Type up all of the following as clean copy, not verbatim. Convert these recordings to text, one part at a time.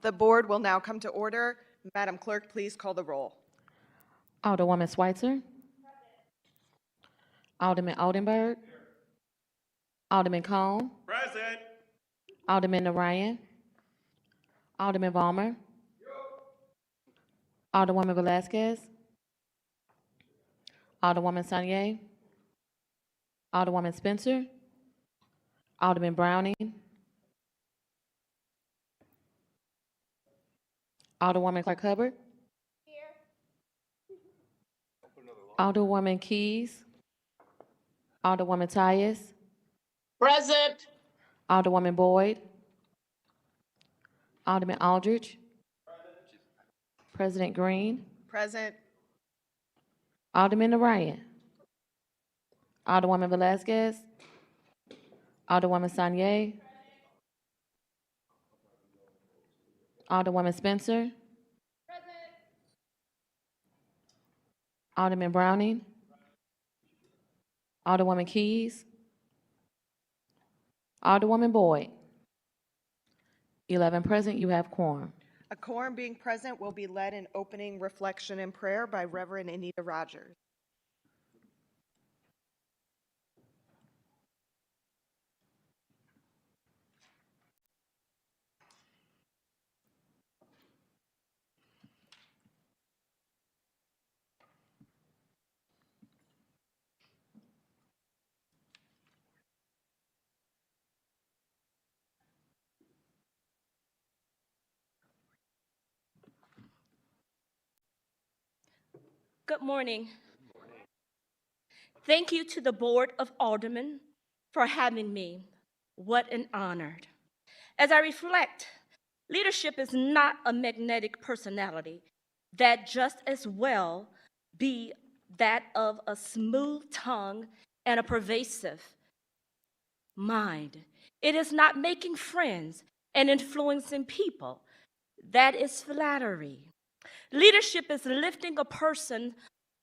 The board will now come to order. Madam Clerk, please call the roll. Alderwoman Schweitzer. Alderman Oldenburg. Alderman Cone. Present. Alderman Narayan. Alderman Balmer. Alderwoman Velazquez. Alderwoman Sanye. Alderwoman Spencer. Alderman Browning. Alderwoman Clark Hubbard. Alderwoman Keys. Alderwoman Tyus. Present. Alderwoman Boyd. Alderman Aldridge. President Green. Present. Alderman Narayan. Alderwoman Velazquez. Alderwoman Sanye. Alderwoman Spencer. Alderman Browning. Alderwoman Keys. Alderwoman Boyd. 11 present, you have quorum. A quorum being present will be led in opening reflection and prayer by Reverend Anita Rogers. Good morning. Thank you to the Board of Aldermen for having me. What an honor. As I reflect, leadership is not a magnetic personality that just as well be that of a smooth tongue and a pervasive mind. It is not making friends and influencing people. That is flattery. Leadership is lifting a person,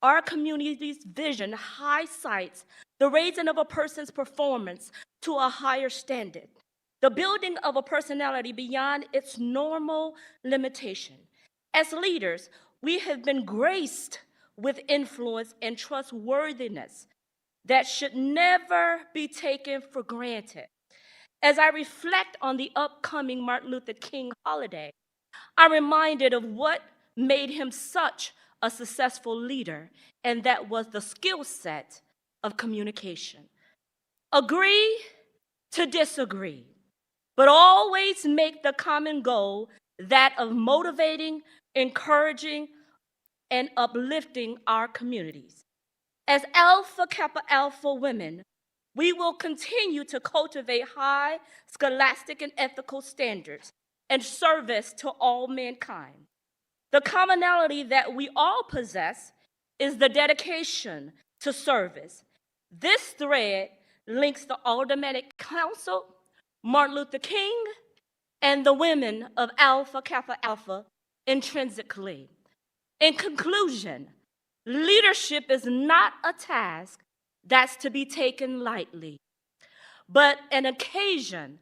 our community's vision, high sights, the raising of a person's performance to a higher standard, the building of a personality beyond its normal limitation. As leaders, we have been graced with influence and trustworthiness that should never be taken for granted. As I reflect on the upcoming Martin Luther King holiday, I'm reminded of what made him such a successful leader, and that was the skill set of communication. Agree to disagree, but always make the common goal that of motivating, encouraging, and uplifting our communities. As Alpha Kappa Alpha women, we will continue to cultivate high scholastic and ethical standards and service to all mankind. The commonality that we all possess is the dedication to service. This thread links the Aldermanic Council, Martin Luther King, and the women of Alpha Kappa Alpha intrinsically. In conclusion, leadership is not a task that's to be taken lightly, but an occasion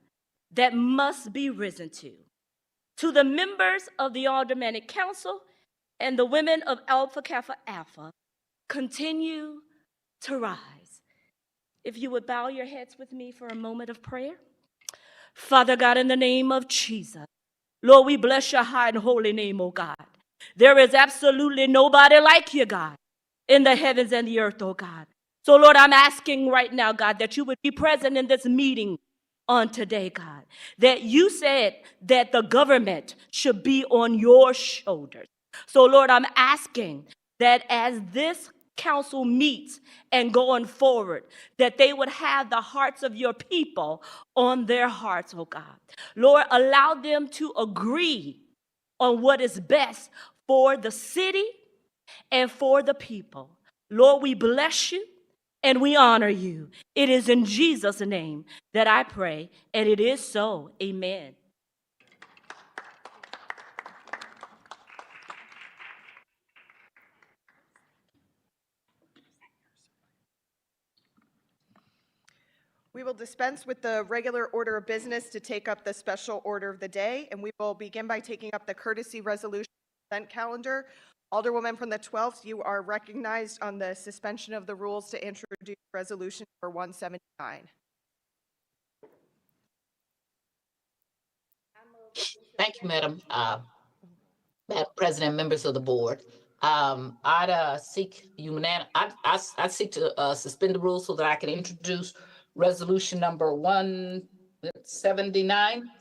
that must be risen to. To the members of the Aldermanic Council and the women of Alpha Kappa Alpha, continue to rise. If you would bow your heads with me for a moment of prayer. Father God, in the name of Jesus, Lord, we bless your high and holy name, oh God. There is absolutely nobody like you, God, in the heavens and the earth, oh God. So, Lord, I'm asking right now, God, that you would be present in this meeting on today, God, that you said that the government should be on your shoulders. So, Lord, I'm asking that as this council meets and going forward, that they would have the hearts of your people on their hearts, oh God. Lord, allow them to agree on what is best for the city and for the people. Lord, we bless you and we honor you. It is in Jesus' name that I pray, and it is so. Amen. We will dispense with the regular order of business to take up the special order of the day, and we will begin by taking up the courtesy resolution consent calendar. Alderwoman from the 12th, you are recognized on the suspension of the rules to introduce resolution number 179. Thank you, Madam President, members of the board. I'd seek I'd seek to suspend the rules so that I can introduce resolution number 179.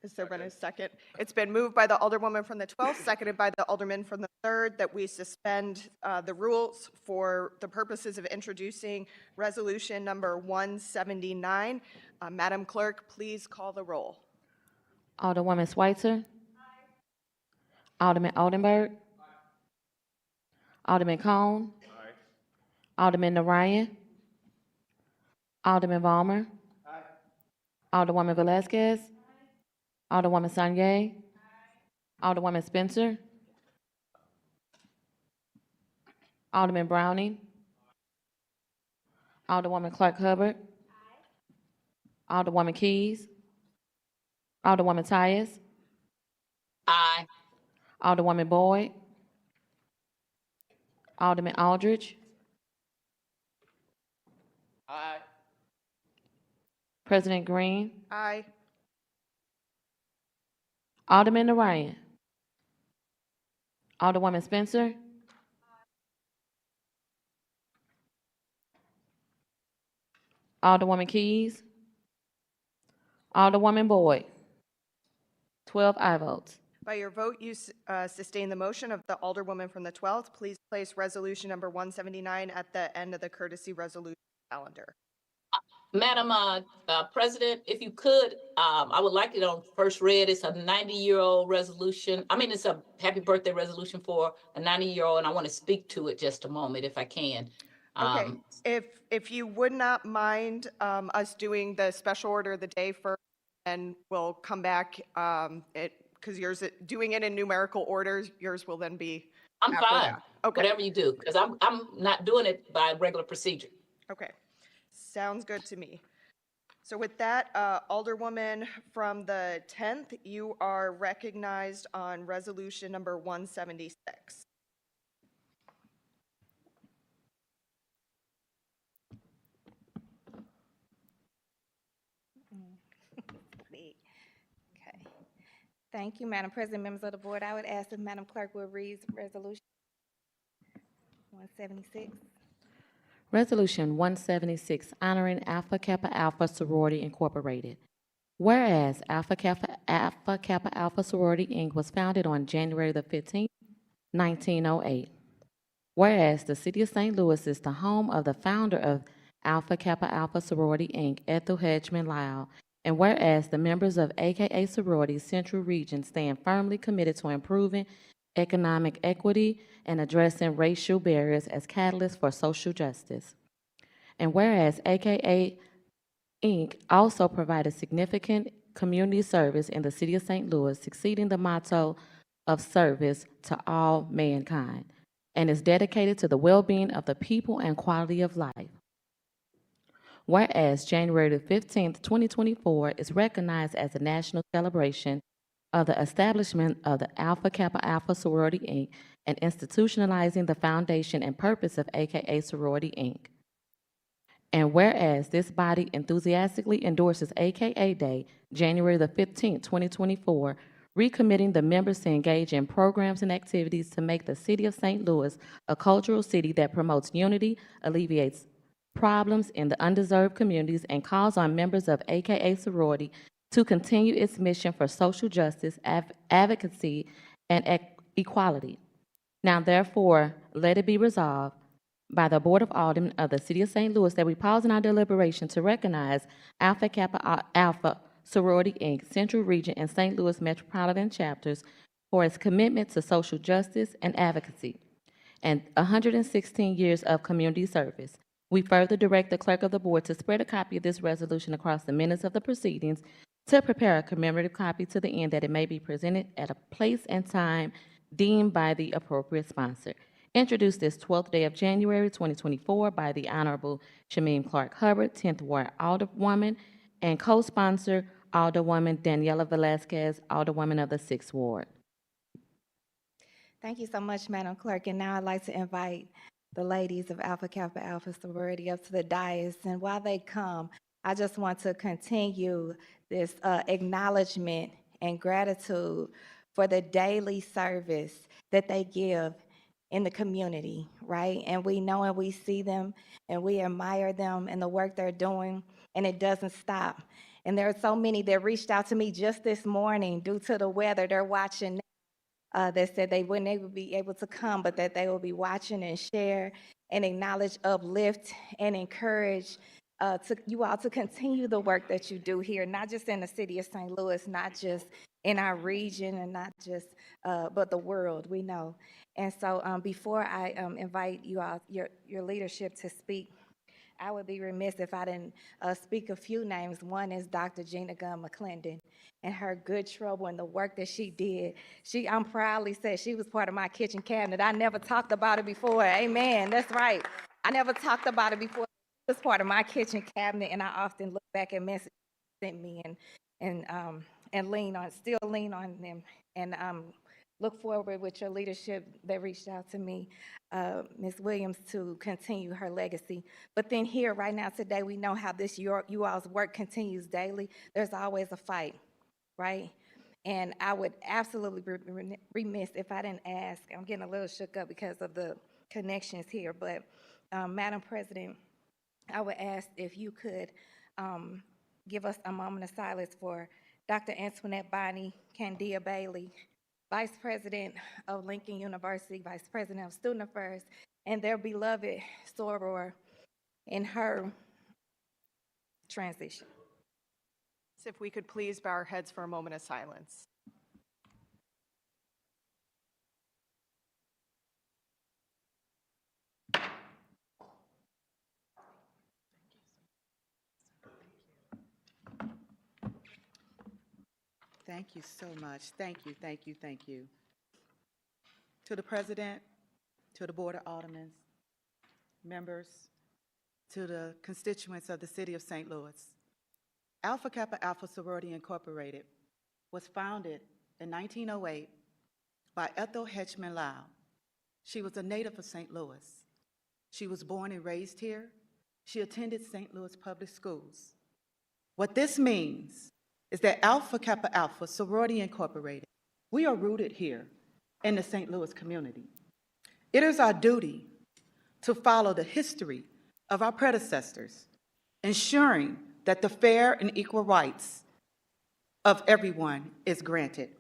Has there been a second? It's been moved by the Alderwoman from the 12th, seconded by the Alderman from the 3rd, that we suspend the rules for the purposes of introducing resolution number 179. Madam Clerk, please call the roll. Alderwoman Schweitzer. Alderman Oldenburg. Alderman Cone. Alderman Narayan. Alderman Valmer. Alderwoman Velazquez. Alderwoman Sanye. Alderwoman Spencer. Alderman Browning. Alderwoman Clark Hubbard. Alderwoman Keys. Alderwoman Tyus. Aye. Alderwoman Boyd. Alderman Aldridge. Aye. President Green. Aye. Alderman Narayan. Alderwoman Spencer. Alderwoman Keys. Alderwoman Boyd. 12 aye votes. By your vote, you sustain the motion of the Alderwoman from the 12th. Please place resolution number 179 at the end of the courtesy resolution calendar. Madam President, if you could, I would like it on first read. It's a 90-year-old resolution. I mean, it's a happy birthday resolution for a 90-year-old, and I want to speak to it just a moment if I can. Okay, if you would not mind us doing the special order of the day first, and we'll come back, because yours, doing it in numerical order, yours will then be I'm after fine. that. Okay. Whatever you do, because I'm not doing it by regular procedure. Okay, sounds good to me. So with that, Alderwoman from the 10th, you are recognized on resolution number 176. Okay. Thank you, Madam President, members of the board. I would ask if Madam Clerk will read resolution 176. Resolution 176, honoring Alpha Kappa Alpha Sorority Incorporated. Whereas Alpha Kappa Alpha Sorority Inc. was founded on January the 15th, 1908. Whereas the City of St. Louis is the home of the founder of Alpha Kappa Alpha Sorority Inc., Ethel Hedgeman Lyle. And whereas the members of AKA Sororities Central Region stand firmly committed to improving economic equity and addressing racial barriers as catalysts for social justice. And whereas AKA Inc. also provided significant community service in the City of St. Louis, succeeding the motto of service to all mankind, and is dedicated to the well-being of the people and quality of life. Whereas January the 15th, 2024 is recognized as a national celebration of the establishment of the Alpha Kappa Alpha Sorority Inc. and institutionalizing the foundation and purpose of AKA Sorority Inc. And whereas this body enthusiastically endorses AKA Day, January the 15th, 2024, recommitting the members to engage in programs and activities to make the City of St. Louis a cultural city that promotes unity, alleviates problems in the undeserved communities, and calls on members of AKA Sorority to continue its mission for social justice, advocacy, and equality. Now, therefore, let it be resolved by the Board of Aldermen of the City of St. Louis that we pause in our deliberation to recognize Alpha Kappa Alpha Sorority Inc., Central Region, and St. Louis Metropolitan Chapters for its commitment to social justice and advocacy and 116 years of community service. We further direct the clerk of the board to spread a copy of this resolution across the minutes of the proceedings, to prepare a commemorative copy to the end that it may be presented at a place and time deemed by the appropriate sponsor. introduced this 12th day of January 2024 by the Honorable Shameen Clark Hubbard, 10th Ward Alderwoman, and co-sponsor Alderwoman Daniela Velazquez, Alderwoman of the 6th Ward. Thank you so much, Madam Clerk. And now I'd like to invite the ladies of Alpha Kappa Alpha sorority up to the dais. And while they come, I just want to continue this acknowledgement and gratitude for the daily service that they give in the community, right? And we know and we see them and we admire them and the work they're doing, and it doesn't stop. And there are so many that reached out to me just this morning due to the weather. They're watching that said they wouldn't be able to come, but that they will be watching and share and acknowledge, uplift, and encourage to you all to continue the work that you do here, not just in the city of St. Louis, not just in our region, and not just, but the world, we know. And so before I invite you all, your leadership to speak, I would be remiss if I didn't speak a few names. One is Dr. Gina Gunn McClendon and her Good Trouble and the work that she did. I'm proudly said she was part of my kitchen cabinet. I never talked about it before. Amen. That's right. I never talked about it before. It was part of my kitchen cabinet, and I often look back at messages sent me and still lean on them, and look forward with your leadership that reached out to me, Ms. Williams, to continue her legacy. But then here, right now, today, we know how this you all's work continues daily. There's always a fight, right? And I would absolutely be remiss if I didn't ask. I'm getting a little shook up because of the connections here, but Madam President, I would ask if you could give us a moment of silence for Dr. Antoinette Bonnie Candia Bailey, Vice President of Lincoln University, Vice President of Student Affairs, and their beloved soror in her transition. So if we could please bow our heads for a moment of silence. Thank you so much. Thank you, thank you, thank you. To the President, to the Board of Aldermen, members, to the constituents of the City of St. Louis. Alpha Kappa Alpha Sorority Incorporated was founded in 1908 by Ethel Hedgeman Lau. She was a native of St. Louis. She was born and raised here. She attended St. Louis Public Schools. What this means is that Alpha Kappa Alpha Sorority Incorporated, we are rooted here in the St. Louis community. It is our duty to follow the history of our predecessors, ensuring that the fair and equal rights of everyone is granted.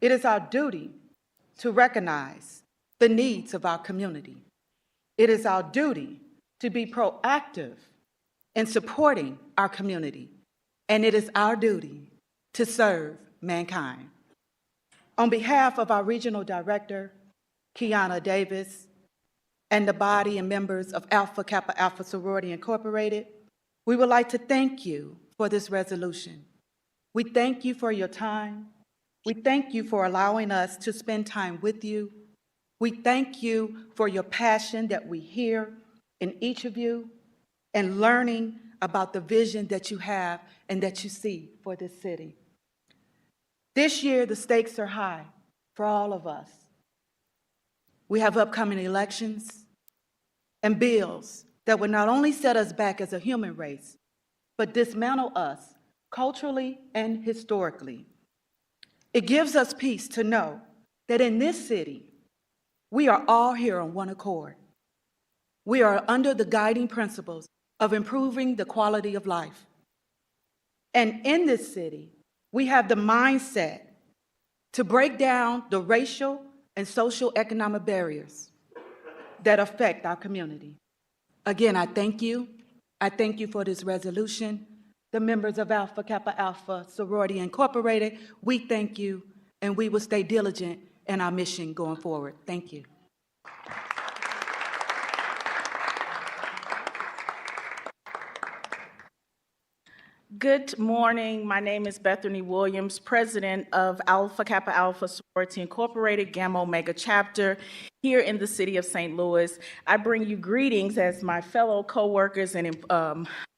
It is our duty to recognize the needs of our community. It is our duty to be proactive in supporting our community, and it is our duty to serve mankind. On behalf of our Regional Director, Kiana Davis, and the body and members of Alpha Kappa Alpha Sorority Incorporated, we would like to thank you for this resolution. We thank you for your time. We thank you for allowing us to spend time with you. We thank you for your passion that we hear in each of you and learning about the vision that you have and that you see for this city. This year, the stakes are high for all of us. We have upcoming elections and bills that will not only set us back as a human race, but dismantle us culturally and historically. It gives us peace to know that in this city, we are all here on one accord. We are under the guiding principles of improving the quality of life. And in this city, we have the mindset to break down the racial and social economic barriers that affect our community. Again, I thank you. I thank you for this resolution. The members of Alpha Kappa Alpha Sorority Incorporated, we thank you, and we will stay diligent in our mission going forward. Thank you. Good morning. My name is Bethany Williams, president of Alpha Kappa Alpha Sorority Incorporated, Gamma Omega Chapter. here in the city of St. Louis. I bring you greetings as my fellow coworkers and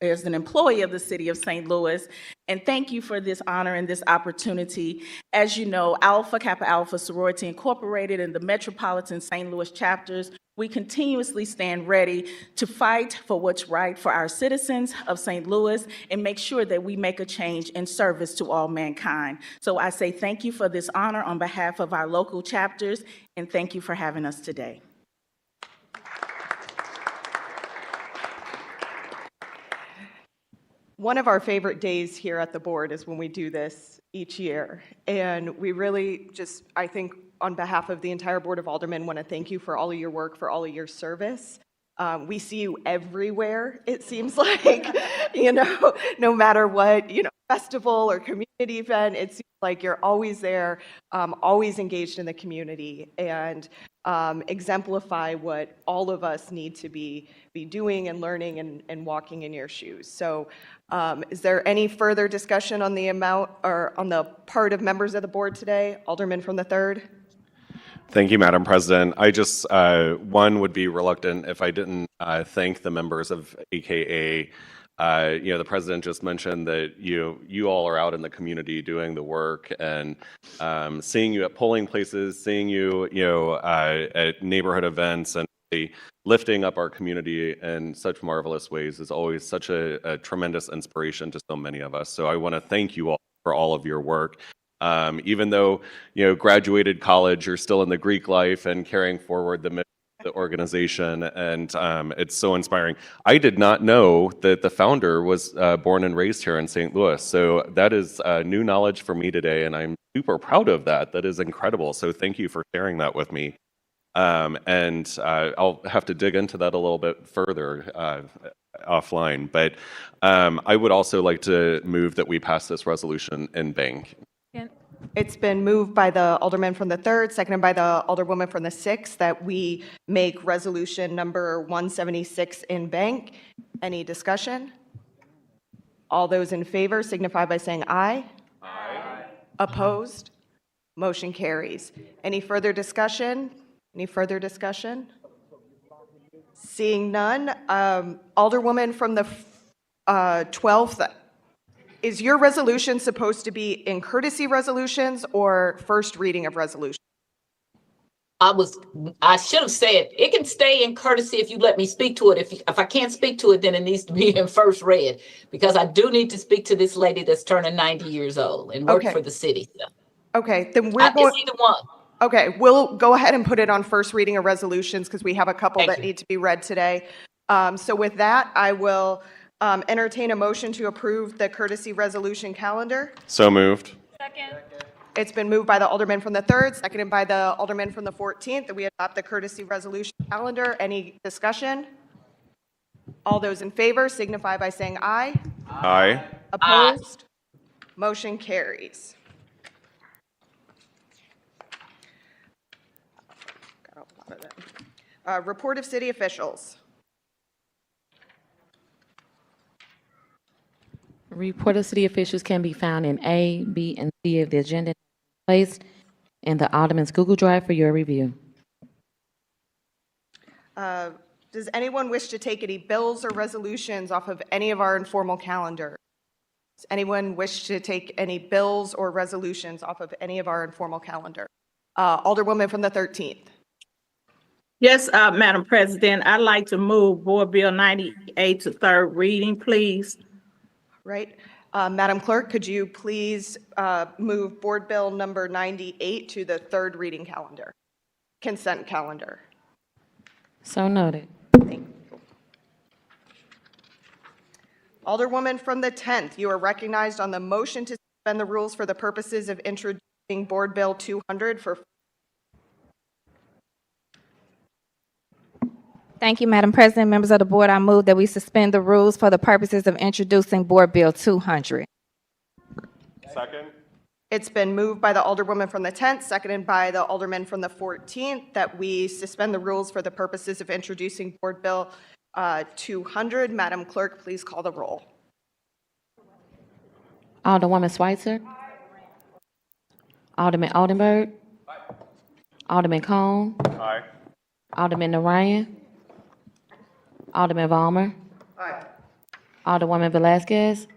as an employee of the city of St. Louis, and thank you for this honor and this opportunity. As you know, Alpha Kappa Alpha Sorority Incorporated and the Metropolitan St. Louis chapters, we continuously stand ready to fight for what's right for our citizens of St. Louis and make sure that we make a change in service to all mankind. So I say thank you for this honor on behalf of our local chapters, and thank you for having us today. One of our favorite days here at the board is when we do this each year. And we really just, I think, on behalf of the entire Board of Aldermen, want to thank you for all of your work, for all of your service. We see you everywhere, it seems like, no matter what, festival or community event, it seems like you're always there, always engaged in the community, and exemplify what all of us need to be doing and learning and walking in your shoes. So is there any further discussion on the amount or on the part of members of the board today? Alderman from the 3rd. Thank you, Madam President. I just, one, would be reluctant if I didn't thank the members of AKA. The president just mentioned that you all are out in the community doing the work, and seeing you at polling places, seeing you, at neighborhood events, and really lifting up our community in such marvelous ways is always such a tremendous inspiration to so many of us. So I want to thank you all for all of your work. Even though, graduated college, you're still in the Greek life and carrying forward the mission of the organization, and it's so inspiring. I did not know that the founder was born and raised here in St. Louis, so that is new knowledge for me today, and I'm super proud of that. That is incredible, so thank you for sharing that with me. And I'll have to dig into that a little bit further offline, but I would also like to move that we pass this resolution in bank. It's been moved by the Alderman from the 3rd, seconded by the Alderwoman from the 6th, that we make resolution number 176 in bank. Any discussion? All those in favor signify by saying aye. Aye. Opposed? Motion carries. Any further discussion? Any further discussion? Seeing none, Alderwoman from the 12th, is your resolution supposed to be in courtesy resolutions or first reading of resolutions? I should have said, it can stay in courtesy if you let me speak to it. If I can't speak to it, then it needs to be in first read, because I do need to speak to this lady that's turning 90 years old and work Okay. for the city. So. Okay, then we're It's going, either one. okay, we'll go ahead and put it on first reading of resolutions because we have a couple Thank that you. need to be read today. So with that, I will entertain a motion to approve the courtesy resolution calendar. So moved. It's been moved by the Alderman from the 3rd, seconded by the Alderman from the 14th, that we adopt the courtesy resolution calendar. Any discussion? All those in favor signify by saying aye. Aye. Opposed? Motion carries. Got a lot of them. Report of city officials. Report of city officials can be found in A, B, and C of the agenda placed in the Alderman's Google Drive for your review. Does anyone wish to take any bills or resolutions off of any of our informal calendar? Does anyone wish to take any bills or resolutions off of any of our informal calendar? Alderwoman from the 13th. Yes, Madam President, I'd like to move Board Bill 98 to third reading, please. Right. Madam Clerk, could you please move Board Bill number 98 to the third reading calendar, consent calendar? So noted. Thank you. Alderwoman from the 10th, you are recognized on the motion to suspend the rules for the purposes of introducing Board Bill 200 for. Thank you, Madam President. Members of the board, I move that we suspend the rules for the purposes of introducing Board Bill 200. Second. It's been moved by the Alderwoman from the 10th, seconded by the Alderman from the 14th, that we suspend the rules for the purposes of introducing Board Bill 200. Madam Clerk, please call the roll. Alderwoman Schweitzer. Alderman Oldenburg. Alderman Cone. Aye. Alderman Ryan. Alderman Valmer. Alderwoman Velazquez.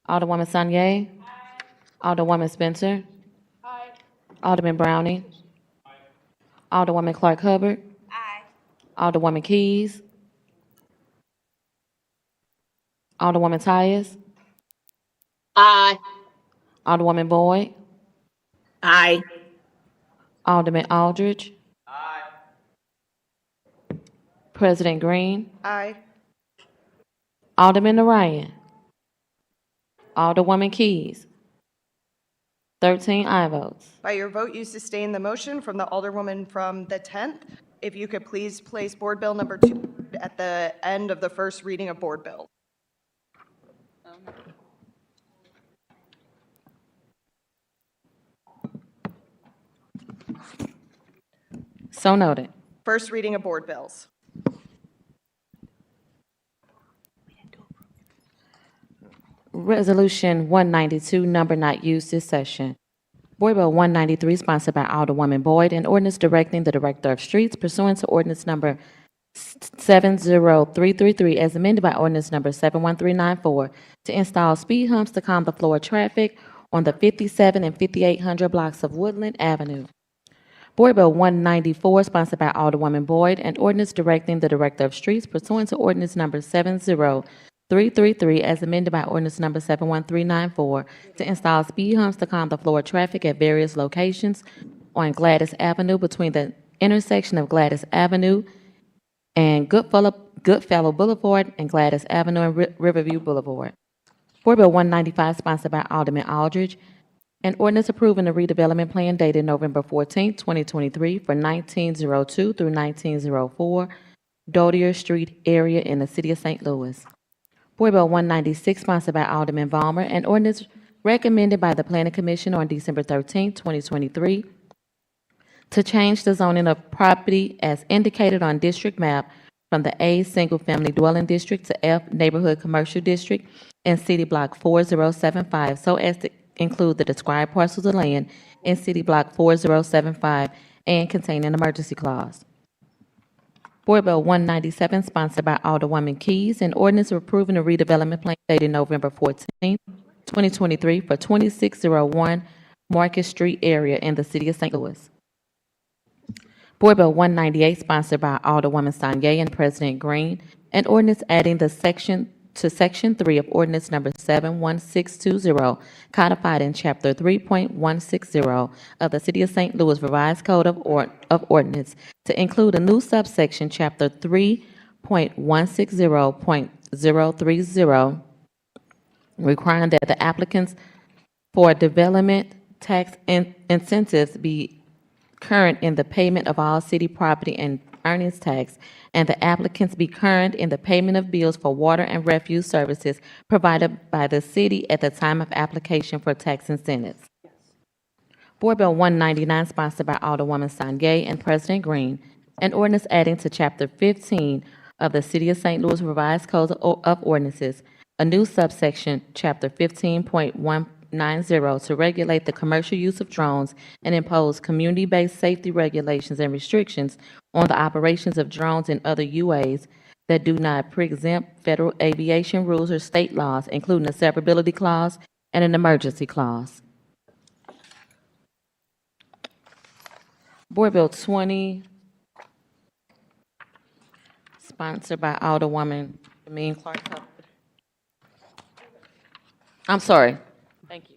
Alderwoman Sanye. Alderwoman Spencer. Alderman Browning. Alderwoman Clark Hubbard. Alderwoman Keys. Alderwoman Tyus. Aye. Alderwoman Boyd. Aye. Alderman Aldridge. President Green. Aye. Alderman Ryan. Alderwoman Keys. 13 aye votes. By your vote, you sustain the motion from the Alderwoman from the 10th. If you could please place Board Bill number 2 at the end of the first reading of Board Bill. So noted. First reading of Board Bills. Resolution 192, number not used this session. Board Bill 193, sponsored by Alderwoman Boyd, an ordinance directing the Director of Streets pursuant to ordinance number 70333 as amended by ordinance number 71394 to install speed humps to calm the flow of traffic on the 57 and 5800 blocks of Woodland Avenue. Board Bill 194, sponsored by Alderwoman Boyd, an ordinance directing the Director of Streets pursuant to ordinance number 70333 as amended by ordinance number 71394 to install speed humps to calm the flow of traffic at various locations on Gladys Avenue between the intersection of Gladys Avenue and Goodfellow Boulevard and Gladys Avenue and Riverview Boulevard. Board Bill 195, sponsored by Alderman Aldridge, an ordinance approving the redevelopment plan dated November 14, 2023 for 1902 through 1904 Dodier Street area in the city of St. Louis. Board Bill 196, sponsored by Alderman Valmer, an ordinance recommended by the Planning Commission on December 13, 2023 to change the zoning of property as indicated on district map from the A Single Family Dwelling District to F Neighborhood Commercial District in City Block 4075 so as to include the described parcels of land in City Block 4075 and contain an emergency clause. Board Bill 197, sponsored by Alderwoman Keys, an ordinance approving a redevelopment plan dated November 14, 2023 for 2601 Market Street area in the city of St. Louis. Board Bill 198, sponsored by Alderwoman Sanye and President Green, an ordinance adding the Section 3 of ordinance number 71620, codified in Chapter 3.160 of the City of St. Louis Revised Code of Ordinance to include a new subsection, Chapter 3.160.030, requiring that the applicants for development tax incentives be current in the payment of all city property and earnings tax, and the applicants be current in the payment of bills for water and refuse services provided by the city at the time of application for tax incentives. Board Bill 199, sponsored by Alderwoman Sanye and President Green, an ordinance adding to Chapter 15 of the City of St. Louis Revised Code of Ordinances, a new subsection, Chapter 15.190, to regulate the commercial use of drones and impose community-based safety regulations and restrictions on the operations of drones and other UAs that do not pre-exempt federal aviation rules or state laws, including a severability clause and an emergency clause. Board Bill 20, sponsored by Alderwoman Clark Hubbard. I'm sorry. Thank you.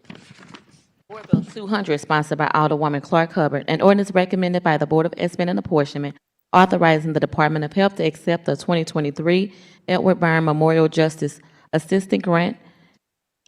Board Bill 200, sponsored by Alderwoman Clark Hubbard, an ordinance recommended by the Board of Estimate and Apportionment, authorizing the Department of Health to accept the 2023 Edward Byrne Memorial Justice Assistant Grant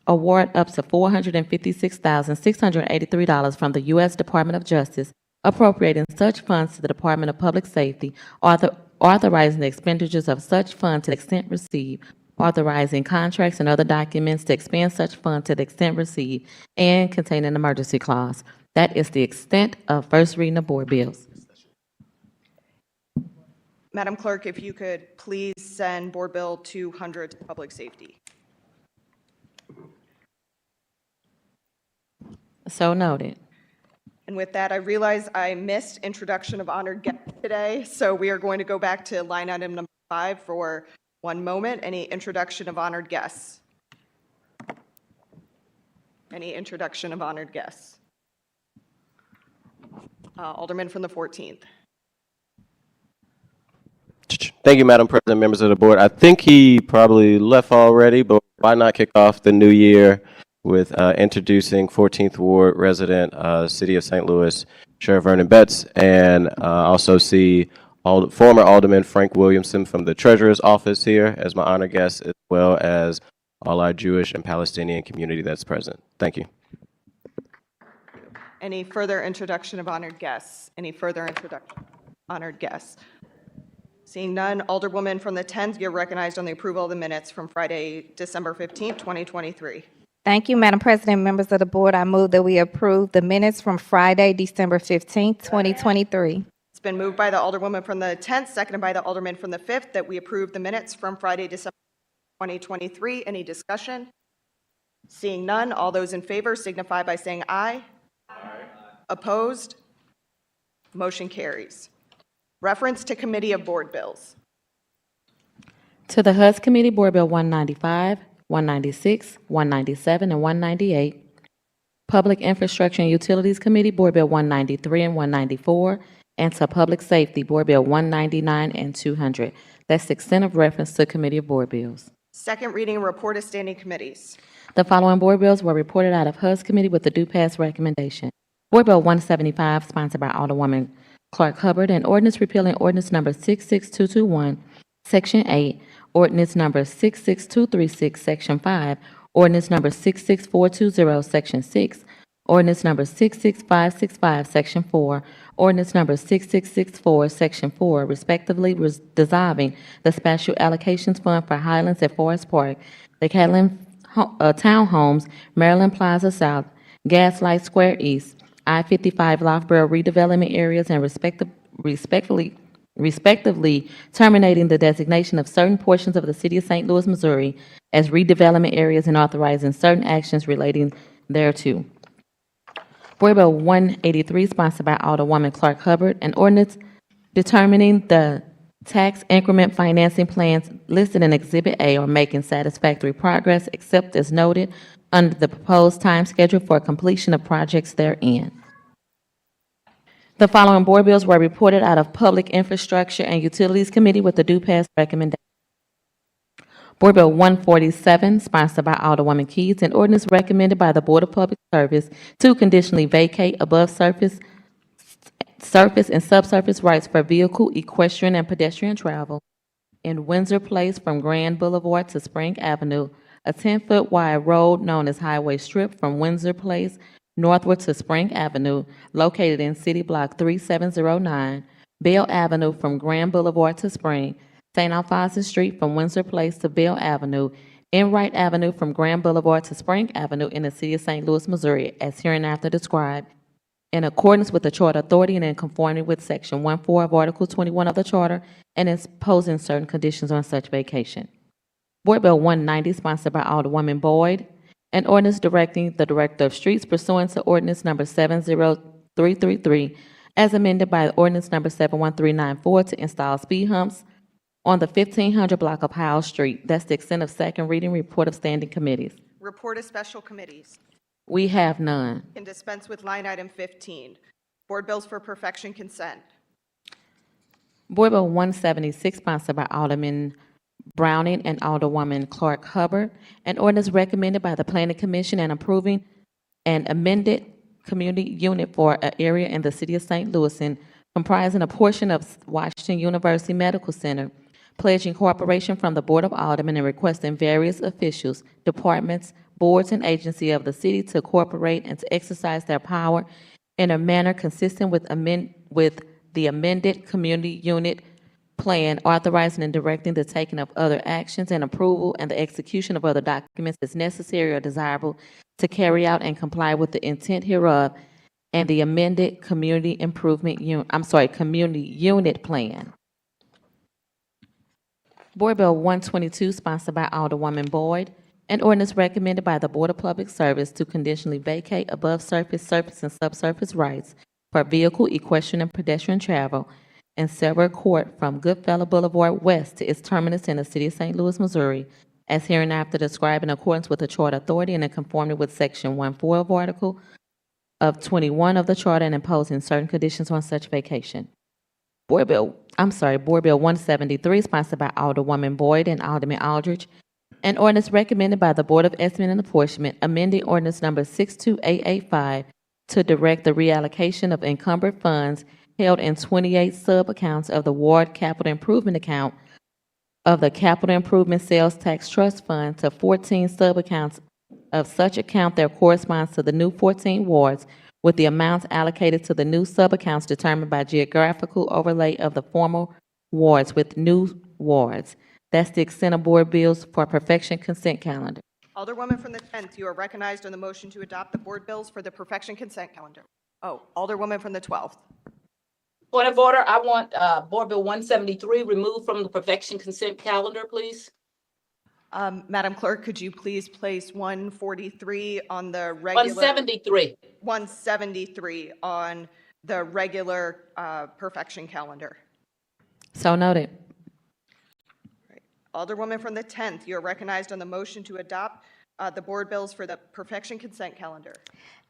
award up to $456,683 from the U.S. Department of Justice, appropriating such funds to the Department of Public Safety, authorizing the expenditures of such fund to the extent received, authorizing contracts and other documents to expend such fund to the extent received, and contain an emergency clause. That is the extent of first reading of board bills. Madam Clerk, if you could please send Board Bill 200 to Public Safety. So noted. And with that, I realize I missed introduction of honored guests today, so we are going to go back to line item number 5 for one moment. Any introduction of honored guests? Any introduction of honored guests? Alderman from the 14th. Thank you, Madam President, members of the board. I think he probably left already, but why not kick off the new year with introducing 14th Ward resident, City of St. Louis, Sheriff Vernon Betts, and also see former Alderman Frank Williamson from the Treasurer's Office here as my honor guest, as well as all our Jewish and Palestinian community that's present. Thank you. Any further introduction of honored guests? Any further introduction of honored guests? Seeing none, Alderwoman from the 10th, you're recognized on the approval of the minutes from Friday, December 15th, 2023. Thank you, Madam President, members of the board. I move that we approve the minutes from Friday, December 15th, 2023. It's been moved by the Alderwoman from the 10th, seconded by the Alderman from the 5th, that we approve the minutes from Friday, December 2023. Any discussion? Seeing none, all those in favor signify by saying aye. Aye. Opposed? Motion carries. Reference to Committee of Board Bills. To the HUD Committee, Board Bill 195, 196, 197, and 198. Public Infrastructure and Utilities Committee, Board Bill 193 and 194. And to Public Safety, Board Bill 199 and 200. That's the extent of reference to Committee of Board Bills. Second reading and report of standing committees. The following board bills were reported out of HUD Committee with the due pass recommendation. Board Bill 175, sponsored by Alderwoman Clark Hubbard, an ordinance repealing ordinance number 66221, Section 8, ordinance number 66236, Section 5, ordinance number 66420, Section 6, ordinance number 66565, Section 4, ordinance number 6664, Section 4, respectively dissolving the Special Allocations Fund for Highlands at Forest Park, the Catlin Townhomes, Maryland Plaza South, Gaslight Square East, I-55 Loughborough redevelopment areas, and respectively terminating the designation of certain portions of the City of St. Louis, Missouri as redevelopment areas and authorizing certain actions relating thereto. Board Bill 183, sponsored by Alderwoman Clark Hubbard, an ordinance determining the tax increment financing plans listed in Exhibit A are making satisfactory progress, except as noted under the proposed time schedule for completion of projects therein. The following board bills were reported out of Public Infrastructure and Utilities Committee with the due pass recommendation. Board Bill 147, sponsored by Alderwoman Keys, an ordinance recommended by the Board of Public Service to conditionally vacate above surface and subsurface rights for vehicle, equestrian, and pedestrian travel in Windsor Place from Grand Boulevard to Spring Avenue, a 10-foot wide road known as Highway Strip from Windsor Place northward to Spring Avenue, located in City Block 3709, Bell Avenue from Grand Boulevard to Spring, St. Alphonsus Street from Windsor Place to Bell Avenue, Enright Avenue from Grand Boulevard to Spring Avenue in the City of St. Louis, Missouri, as hereinafter described, in accordance with the Charter Authority and in conformity with Section 14 of Article 21 of the Charter, and imposing certain conditions on such vacation. Board Bill 190, sponsored by Alderwoman Boyd, an ordinance directing the Director of Streets pursuant to ordinance number 70333, as amended by ordinance number 71394, to install speed humps on the 1500 block of Howell Street. That's the extent of second reading. Report of standing committees. Report of special committees. We have none. Can dispense with line item 15. Board bills for perfection consent. Board Bill 176, sponsored by Alderman Browning and Alderwoman Clark Hubbard, an ordinance recommended by the Planning Commission and approving an amended community unit for an area in the City of St. Louis comprising a portion of Washington University Medical Center, pledging cooperation from the Board of Aldermen and requesting various officials, departments, boards, and agencies of the city to cooperate and to exercise their power in a manner consistent with the amended community unit plan, authorizing and directing the taking of other actions and approval and the execution of other documents as necessary or desirable to carry out and comply with the intent hereof and the amended community community unit plan. Board Bill 122, sponsored by Alderwoman Boyd, An ordinance recommended by the Board of Public Service to conditionally vacate above surface, surface, and subsurface rights for vehicle, equestrian, and pedestrian travel and sever court from Goodfellow Boulevard West to its terminus in the city of St. Louis, Missouri, as hereinafter described in accordance with the Charter Authority and in conformity with Section 1.4 of Article of 21 of the Charter and imposing certain conditions on such vacation. Board Bill 173, sponsored by Alderwoman Boyd and Alderman Aldridge. An ordinance recommended by the Board of Estimate and Apportionment, amending ordinance number 62885 to direct the reallocation of encumbered funds held in 28 sub-accounts of the Ward Capital Improvement Account of the Capital Improvement Sales Tax Trust Fund to 14 sub-accounts of such account that corresponds to the new 14 wards, with the amounts allocated to the new sub-accounts determined by geographical overlay of the former wards with new wards. That's the extent of board bills for perfection consent calendar. Alderwoman from the 10th, you are recognized on the motion to adopt the board bills for the perfection consent calendar. Oh, Alderwoman from the 12th. Point of order, I want Board Bill 173 removed from the perfection consent calendar, please. Madam Clerk, could you please place 143 on the regular? 173. 173 on the regular perfection calendar. So noted. Alderwoman from the 10th, you're recognized on the motion to adopt the board bills for the perfection consent calendar.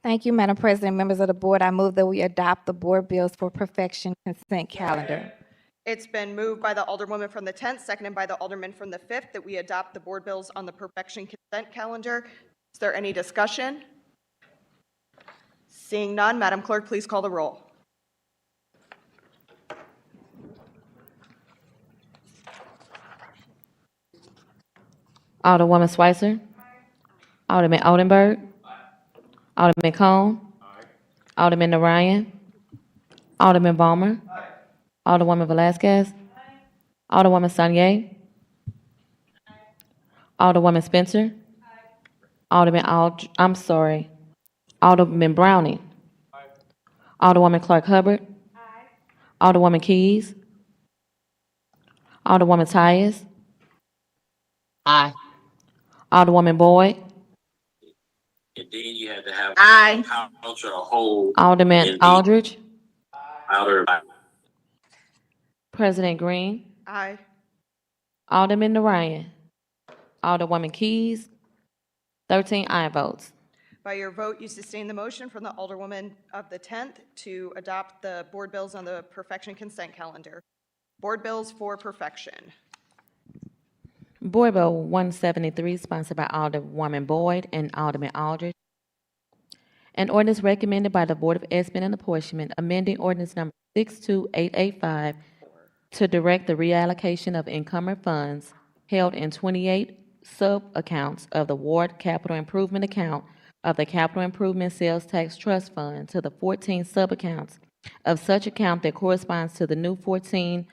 Thank you, Madam President, members of the board. I move that we adopt the board bills for perfection consent calendar. It's been moved by the Alderwoman from the 10th, seconded by the Alderman from the 5th, that we adopt the board bills on the perfection consent calendar. Is there any discussion? Seeing none, Madam Clerk, please call the roll. Alderwoman Schweitzer. Alderman Oldenburg. Alderman Cone. Alderman Narayan. Alderman Ballmer. Alderwoman Velazquez. Alderwoman Sanier. Alderwoman Spencer. Alderman Alderman Browning. Alderwoman Clark Hubbard. Alderwoman Keys. Alderwoman Tyus. Aye. Alderwoman Boyd. And then you had to have Aye. culture a whole. Alderman Aldridge. Outer. President Green. Aye. Alderman Narayan. Alderwoman Keys. 13 aye votes. By your vote, you sustain the motion from the Alderwoman of the 10th to adopt the board bills on the perfection consent calendar. Board bills for perfection. Board Bill 173, sponsored by Alderwoman Boyd and Alderman Aldridge. An ordinance recommended by the Board of Estimate and Apportionment, amending ordinance number 62885 to direct the reallocation of encumbered funds held in 28 sub-accounts of the Ward Capital Improvement Account of the Capital Improvement Sales Tax Trust Fund to the 14 sub-accounts of such account that corresponds to the new 14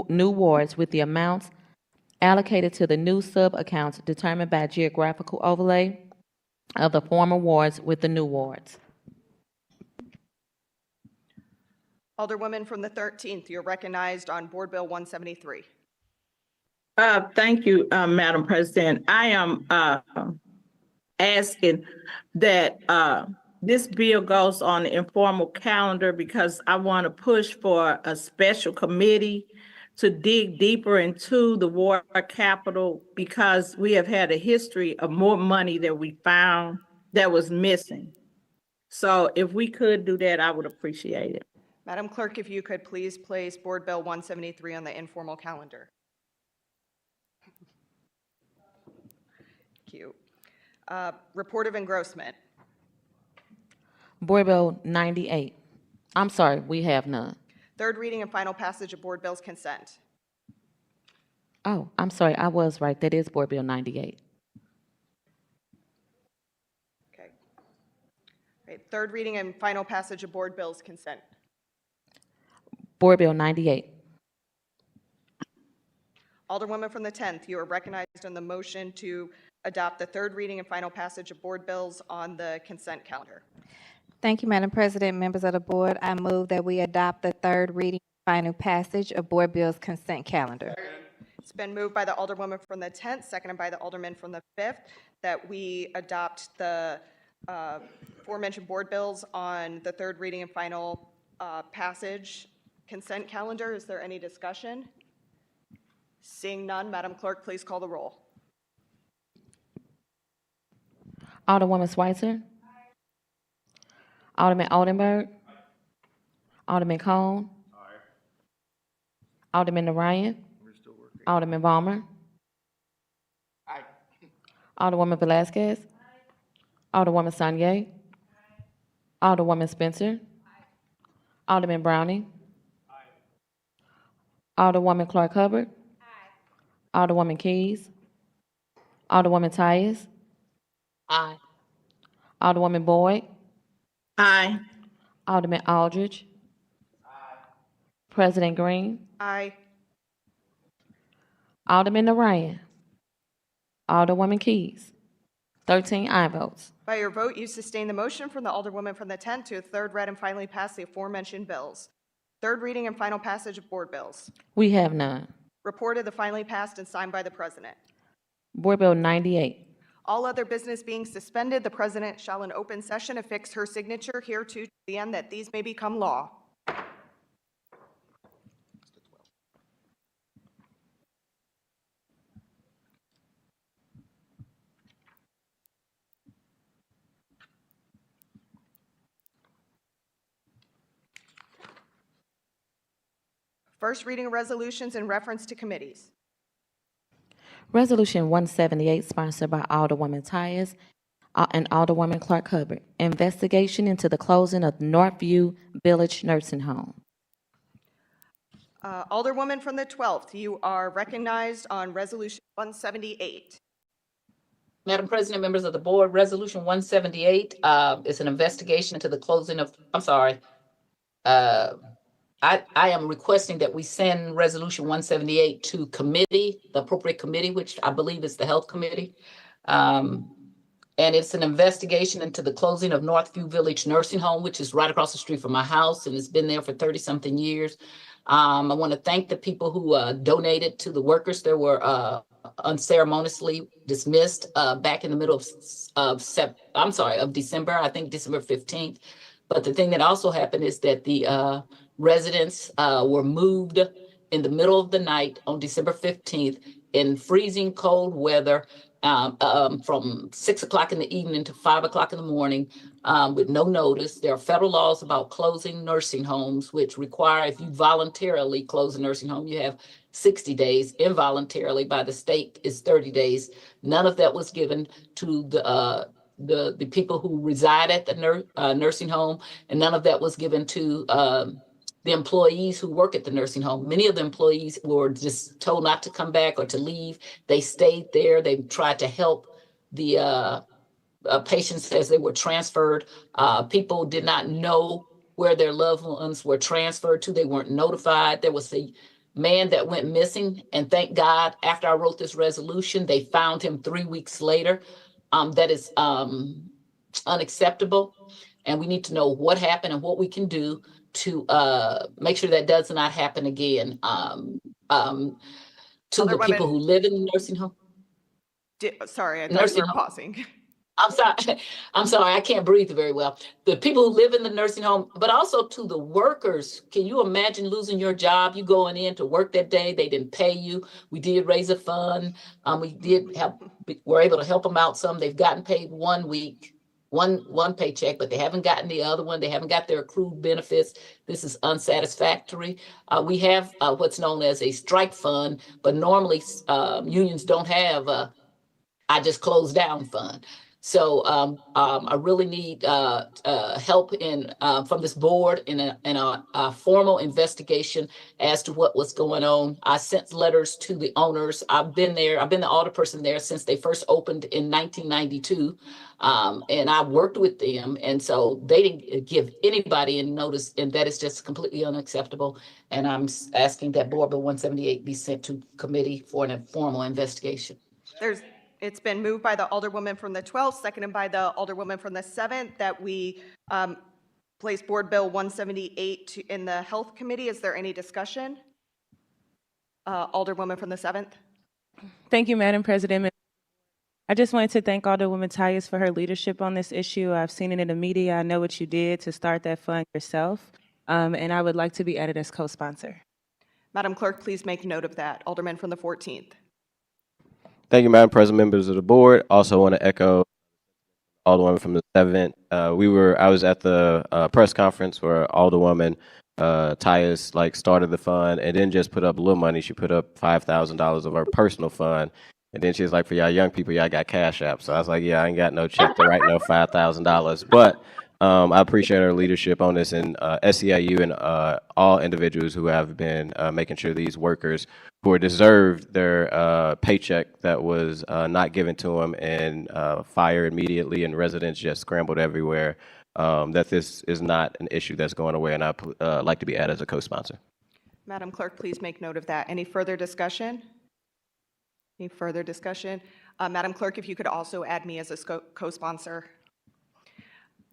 new wards, with the amounts allocated to the new sub-accounts determined by geographical overlay of the former wards with the new wards. Alderwoman from the 13th, you're recognized on Board Bill 173. Thank you, Madam President. I am asking that this bill goes on the informal calendar because I want to push for a special committee to dig deeper into the war capital, because we have had a history of more money that we found that was missing. So if we could do that, I would appreciate it. Madam Clerk, if you could please place Board Bill 173 on the informal calendar. Thank you. Report of engrossment. Board Bill 98. I'm sorry, we have none. Third reading and final passage of board bills consent. Oh, I'm sorry, I was right. That is Board Bill 98. Okay. Right. Third reading and final passage of board bills consent. Board Bill 98. Alderwoman from the 10th, you are recognized on the motion to adopt the third reading and final passage of board bills on the consent calendar. Thank you, Madam President, members of the board. I move that we adopt the third reading, final passage of board bills consent calendar. It's been moved by the Alderwoman from the 10th, seconded by the Alderman from the 5th, that we adopt the aforementioned board bills on the third reading and final passage consent calendar. Is there any discussion? Seeing none, Madam Clerk, please call the roll. Alderwoman Schweitzer. Alderman Oldenburg. Alderman Cone. Alderman Narayan. Alderman Balmer. Alderwoman Velazquez. Alderwoman Sanye. Alderwoman Spencer. Alderman Browning. Alderwoman Clark Hubbard. Alderwoman Keys. Alderwoman Tyus. Aye. Alderwoman Boyd. Aye. Alderman Aldridge. President Green. Aye. Alderman Narayan. Alderwoman Keys. 13 aye votes. By your vote, you sustain the motion from the Alderwoman from the 10th to third read and finally pass the aforementioned bills. Third reading and final passage of board bills. We have none. Reported the finally passed and signed by the President. Board Bill 98. All other business being suspended, the President shall in open session affix her signature hereto to the end that these may become law. First reading of resolutions in reference to committees. Resolution 178, sponsored by Alderwoman Tyus and Alderwoman Clark Hubbard. Investigation into the closing of Northview Village Nursing Home. Alderwoman from the 12th, you are recognized on Resolution 178. Madam President, members of the board, Resolution 178 is an investigation into the closing of, I am requesting that we send Resolution 178 to committee, the appropriate committee, which I believe is the Health Committee. And it's an investigation into the closing of Northview Village Nursing Home, which is right across the street from my house, and it's been there for 30-something years. I want to thank the people who donated to the workers that were unceremoniously dismissed back in the middle of December, I think December 15th. But the thing that also happened is that the residents were moved in the middle of the night on December 15th in freezing cold weather from 6 o'clock in the evening to 5 o'clock in the morning with no notice. There are federal laws about closing nursing homes, which require if you voluntarily close a nursing home, you have 60 days. Involuntarily by the state is 30 days. None of that was given to the people who reside at the nursing home, and none of that was given to the employees who work at the nursing home. Many of the employees were just told not to come back or to leave. They stayed there. They tried to help the patients as they were transferred. People did not know where their loved ones were transferred to. They weren't notified. There was a man that went missing, and thank God, after I wrote this resolution, they found him 3 weeks later. That is unacceptable, and we need to know what happened and what we can do to make sure that does not happen again. To the people who live in the nursing home. Sorry, I thought you were home. pausing. I'm sorry, I can't breathe very well. The people who live in the nursing home, but also to the workers. Can you imagine losing your job? You going in to work that day, they didn't pay you. We did raise a fund. We're able to help them out some. They've gotten paid 1 week, one paycheck, but they haven't gotten the other one. They haven't got their accrued benefits. This is unsatisfactory. We have what's known as a strike fund, but normally unions don't have I just closed down fund. So I really need help from this board in a formal investigation as to what was going on. I sent letters to the owners. I've been there. I've been the alderperson there since they first opened in 1992. And I worked with them. And so they didn't give anybody any notice. And that is just completely unacceptable. And I'm asking that Board Bill 178 be sent to committee for an informal investigation. It's been moved by the Alderwoman from the 12th, seconded by the Alderwoman from the 7th, that we place Board Bill 178 in the Health Committee. Is there any discussion? Alderwoman from the 7th. Thank you, Madam President. I just wanted to thank Alderwoman Tyus for her leadership on this issue. I've seen it in the media. I know what you did to start that fund yourself, and I would like to be added as co-sponsor. Madam Clerk, please make note of that. Alderman from the 14th. Thank you, Madam President, members of the board. Also want to echo Alderwoman from the 7th. I was at the press conference where Alderwoman Tyus started the fund and didn't just put up a little money. She put up $5,000 of her personal fund. And then she was like, for y'all young people, y'all got Cash App. So I was like, yeah, I ain't got no check to write no $5,000. But I appreciate her leadership on this, and SEIU and all individuals who have been making sure these workers who are deserved their paycheck that was not given to them and fired immediately, and residents just scrambled everywhere, that this is not an issue that's going away, and I'd like to be added as a co-sponsor. Madam Clerk, please make note of that. Any further discussion? Any further discussion? Madam Clerk, if you could also add me as a co-sponsor.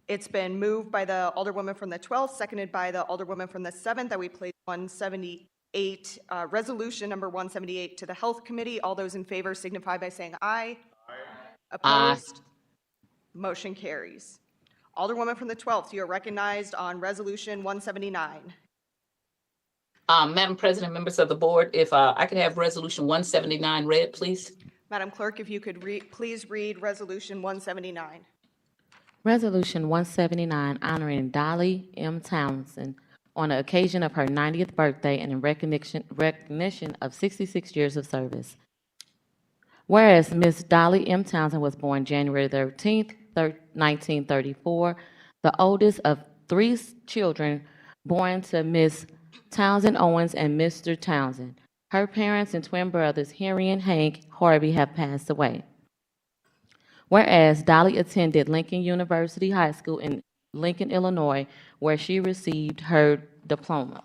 It's been moved by the Alderwoman from the 12th, seconded by the Alderwoman from the 7th, that we place 178, resolution number 178 to the Health Committee. All those in favor signify by saying aye. Opposed? Motion carries. Alderwoman from the 12th, you are recognized on resolution 179. Madam President, members of the board, if I could have resolution 179 read, please. Madam Clerk, if you could please read resolution 179. Resolution 179 honoring Dolly M. Townsend on the occasion of her 90th birthday and in recognition of 66 years of service. Whereas Miss Dolly M. Townsend was born January 13th, 1934, the oldest of 3 children born to Miss Townsend Owens and Mr. Townsend. Her parents and twin brothers, Henry and Hank Harvey, have passed away. Whereas Dolly attended Lincoln University High School in Lincoln, Illinois, where she received her diploma.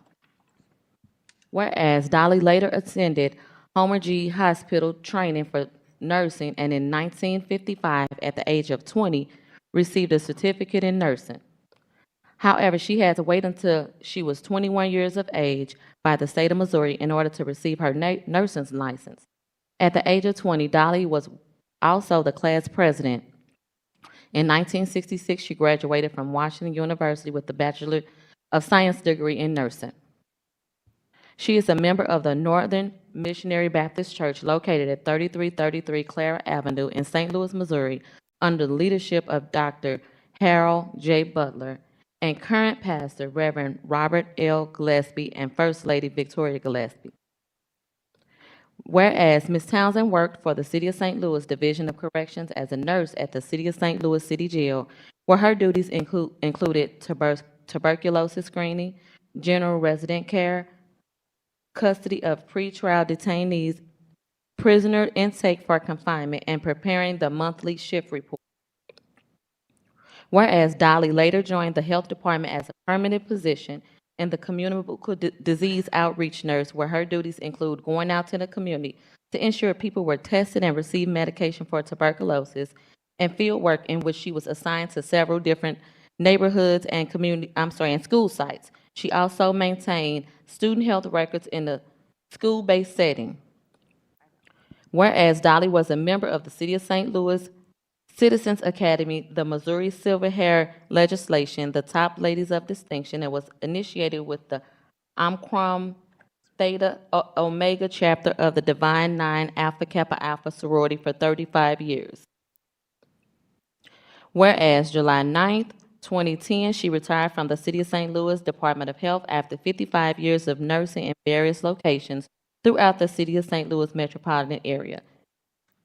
Whereas Dolly later attended Homer G. Hospital training for nursing, and in 1955, at the age of 20, received a certificate in nursing. However, she had to wait until she was 21 years of age by the state of Missouri in order to receive her nursing license. At the age of 20, Dolly was also the class president. In 1966, she graduated from Washington University with the Bachelor of Science degree in nursing. She is a member of the Northern Missionary Baptist Church located at 3333 Clara Avenue in St. Louis, Missouri, under the leadership of Dr. Harold J. Butler, and current pastor, Reverend Robert L. Gillespie and First Lady Victoria Gillespie. Whereas Ms. Townsend worked for the City of St. Louis Division of Corrections as a nurse at the City of St. Louis City Jail, where her duties included tuberculosis screening, general resident care, custody of pretrial detainees, prisoner intake for confinement, and preparing the monthly shift report. Whereas Dolly later joined the health department as a permanent position in the communicable disease outreach nurse, where her duties include going out to the community to ensure people were tested and received medication for tuberculosis, and field work in which she was assigned to several different neighborhoods and and school sites. She also maintained student health records in the school-based setting. Whereas Dolly was a member of the City of St. Louis Citizens Academy, the Missouri Silver Hair legislation, the Top Ladies of Distinction, and was initiated with the Omicron Theta Omega chapter of the Divine Nine Alpha Kappa Alpha sorority for 35 years. Whereas July 9th, 2010, she retired from the City of St. Louis Department of Health after 55 years of nursing in various locations throughout the City of St. Louis metropolitan area.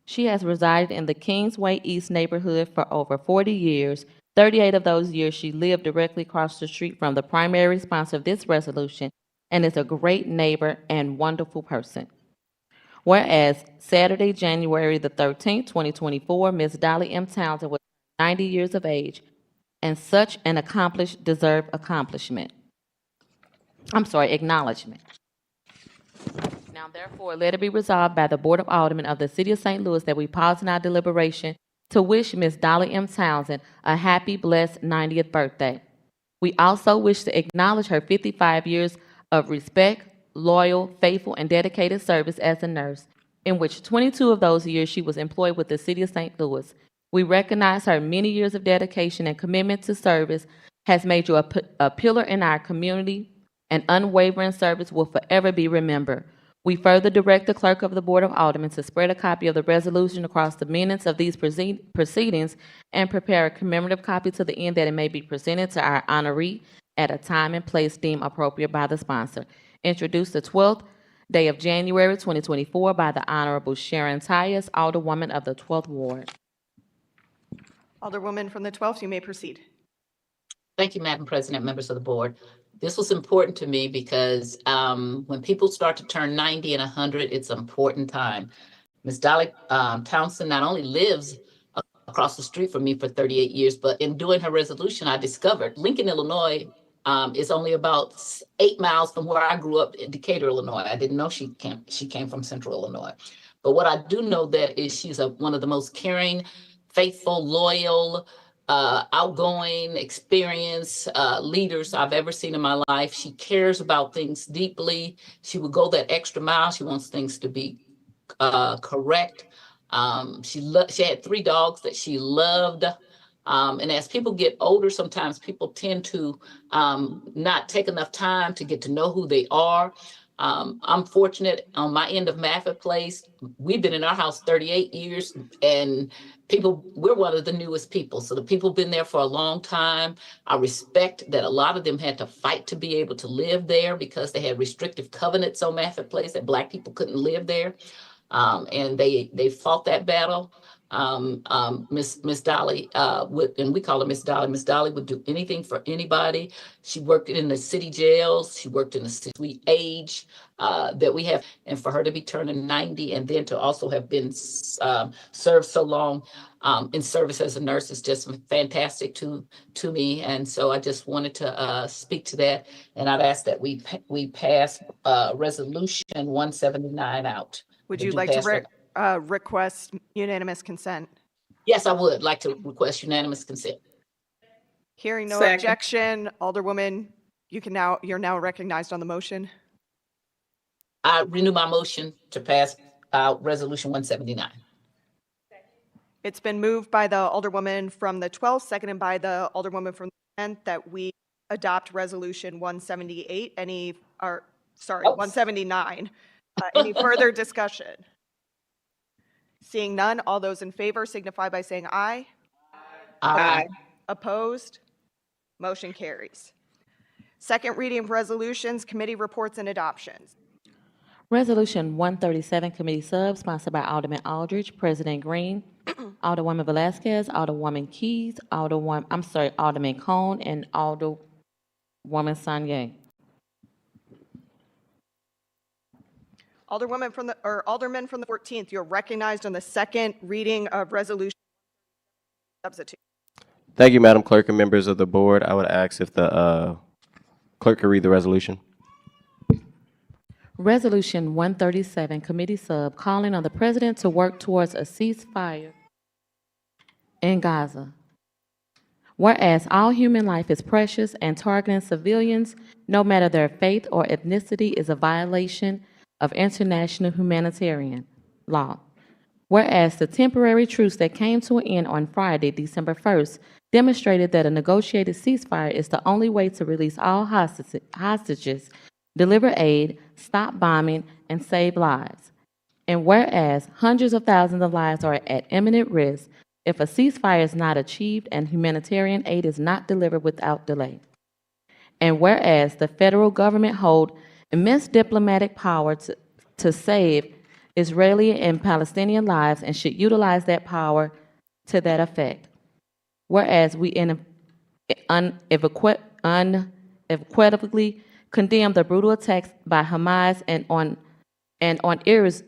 She has resided in the Kingsway East neighborhood for over 40 years. 38 of those years she lived directly across the street from the primary sponsor of this resolution, and is a great neighbor and wonderful person. Whereas Saturday, January the 13th, 2024, Ms. Dolly M. Townsend was 90 years of age, and such an accomplished deserved acknowledgement. Now, therefore, let it be resolved by the Board of Aldermen of the City of St. Louis that we pause in our deliberation to wish Ms. Dolly M. Townsend a happy, blessed 90th birthday. We also wish to acknowledge her 55 years of respect, loyal, faithful, and dedicated service as a nurse, in which 22 of those years she was employed with the City of St. Louis. We recognize her many years of dedication and commitment to service has made you a pillar in our community, and unwavering service will forever be remembered. We further direct the Clerk of the Board of Aldermen to spread a copy of the resolution across the minutes of these proceedings and prepare a commemorative copy to the end that it may be presented to our honoree at a time and place deemed appropriate by the sponsor. Introduced the 12th day of January 2024 by the Honorable Sharon Tyus, Alderwoman of the 12th Ward. Alderwoman from the 12th, you may proceed. Thank you, Madam President, members of the board. This was important to me because when people start to turn 90 and 100, it's an important time. Ms. Dolly Townsend not only lives across the street from me for 38 years, but in doing her resolution, I discovered Lincoln, Illinois is only about 8 miles from where I grew up in Decatur, Illinois. I didn't know she came from Central Illinois. But what I do know that is she's one of the most caring, faithful, loyal, outgoing, experienced leaders I've ever seen in my life. She cares about things deeply. She would go that extra mile. She wants things to be correct. She had 3 dogs that she loved. And as people get older, sometimes people tend to not take enough time to get to know who they are. I'm fortunate on my end of Maffett Place. We've been in our house 38 years, and we're one of the newest people. So the people have been there for a long time. I respect that a lot of them had to fight to be able to live there because they had restrictive covenants on Maffett Place that Black people couldn't live there. And they fought that battle. Miss Dolly and we call her Miss Dolly. Miss Dolly would do anything for anybody. She worked in the city jails. She worked in the sweet age that we have. And for her to be turning 90 and then to also have been served so long in service as a nurse is just fantastic to me. And so I just wanted to speak to that. And I'd ask that we pass resolution 179 out. Would you like to request unanimous consent? Yes, I would like to request unanimous consent. Hearing no Second. objection, Alderwoman, you're now recognized on the motion. I renew my motion to pass resolution 179. It's been moved by the Alderwoman from the 12th, seconded by the Alderwoman from the 10th, that we adopt resolution 178. 179. Any further discussion? Seeing none, all those in favor signify by saying aye. Aye. Opposed? Motion carries. Second reading of resolutions, committee reports and adoptions. Resolution 137, Committee Sub, sponsored by Alderman Aldridge, President Green, Alderwoman Velazquez, Alderwoman Keys, Alderman Cone, and Alderwoman Sanye. Alderman from the 14th, you're recognized on the second reading of resolution substitute. Thank you, Madam Clerk and members of the board. I would ask if the clerk could read the resolution. Resolution 137, Committee Sub, calling on the President to work towards a ceasefire in Gaza. Whereas all human life is precious and targeting civilians, no matter their faith or ethnicity, is a violation of international humanitarian law. Whereas the temporary truce that came to an end on Friday, December 1st, demonstrated that a negotiated ceasefire is the only way to release all hostages, deliver aid, stop bombing, and save lives. And whereas hundreds of thousands of lives are at imminent risk if a ceasefire is not achieved and humanitarian aid is not delivered without delay. And whereas the federal government holds immense diplomatic power to save Israeli and Palestinian lives and should utilize that power to that effect. Whereas we unequivocally condemn the brutal attacks by Hamas and on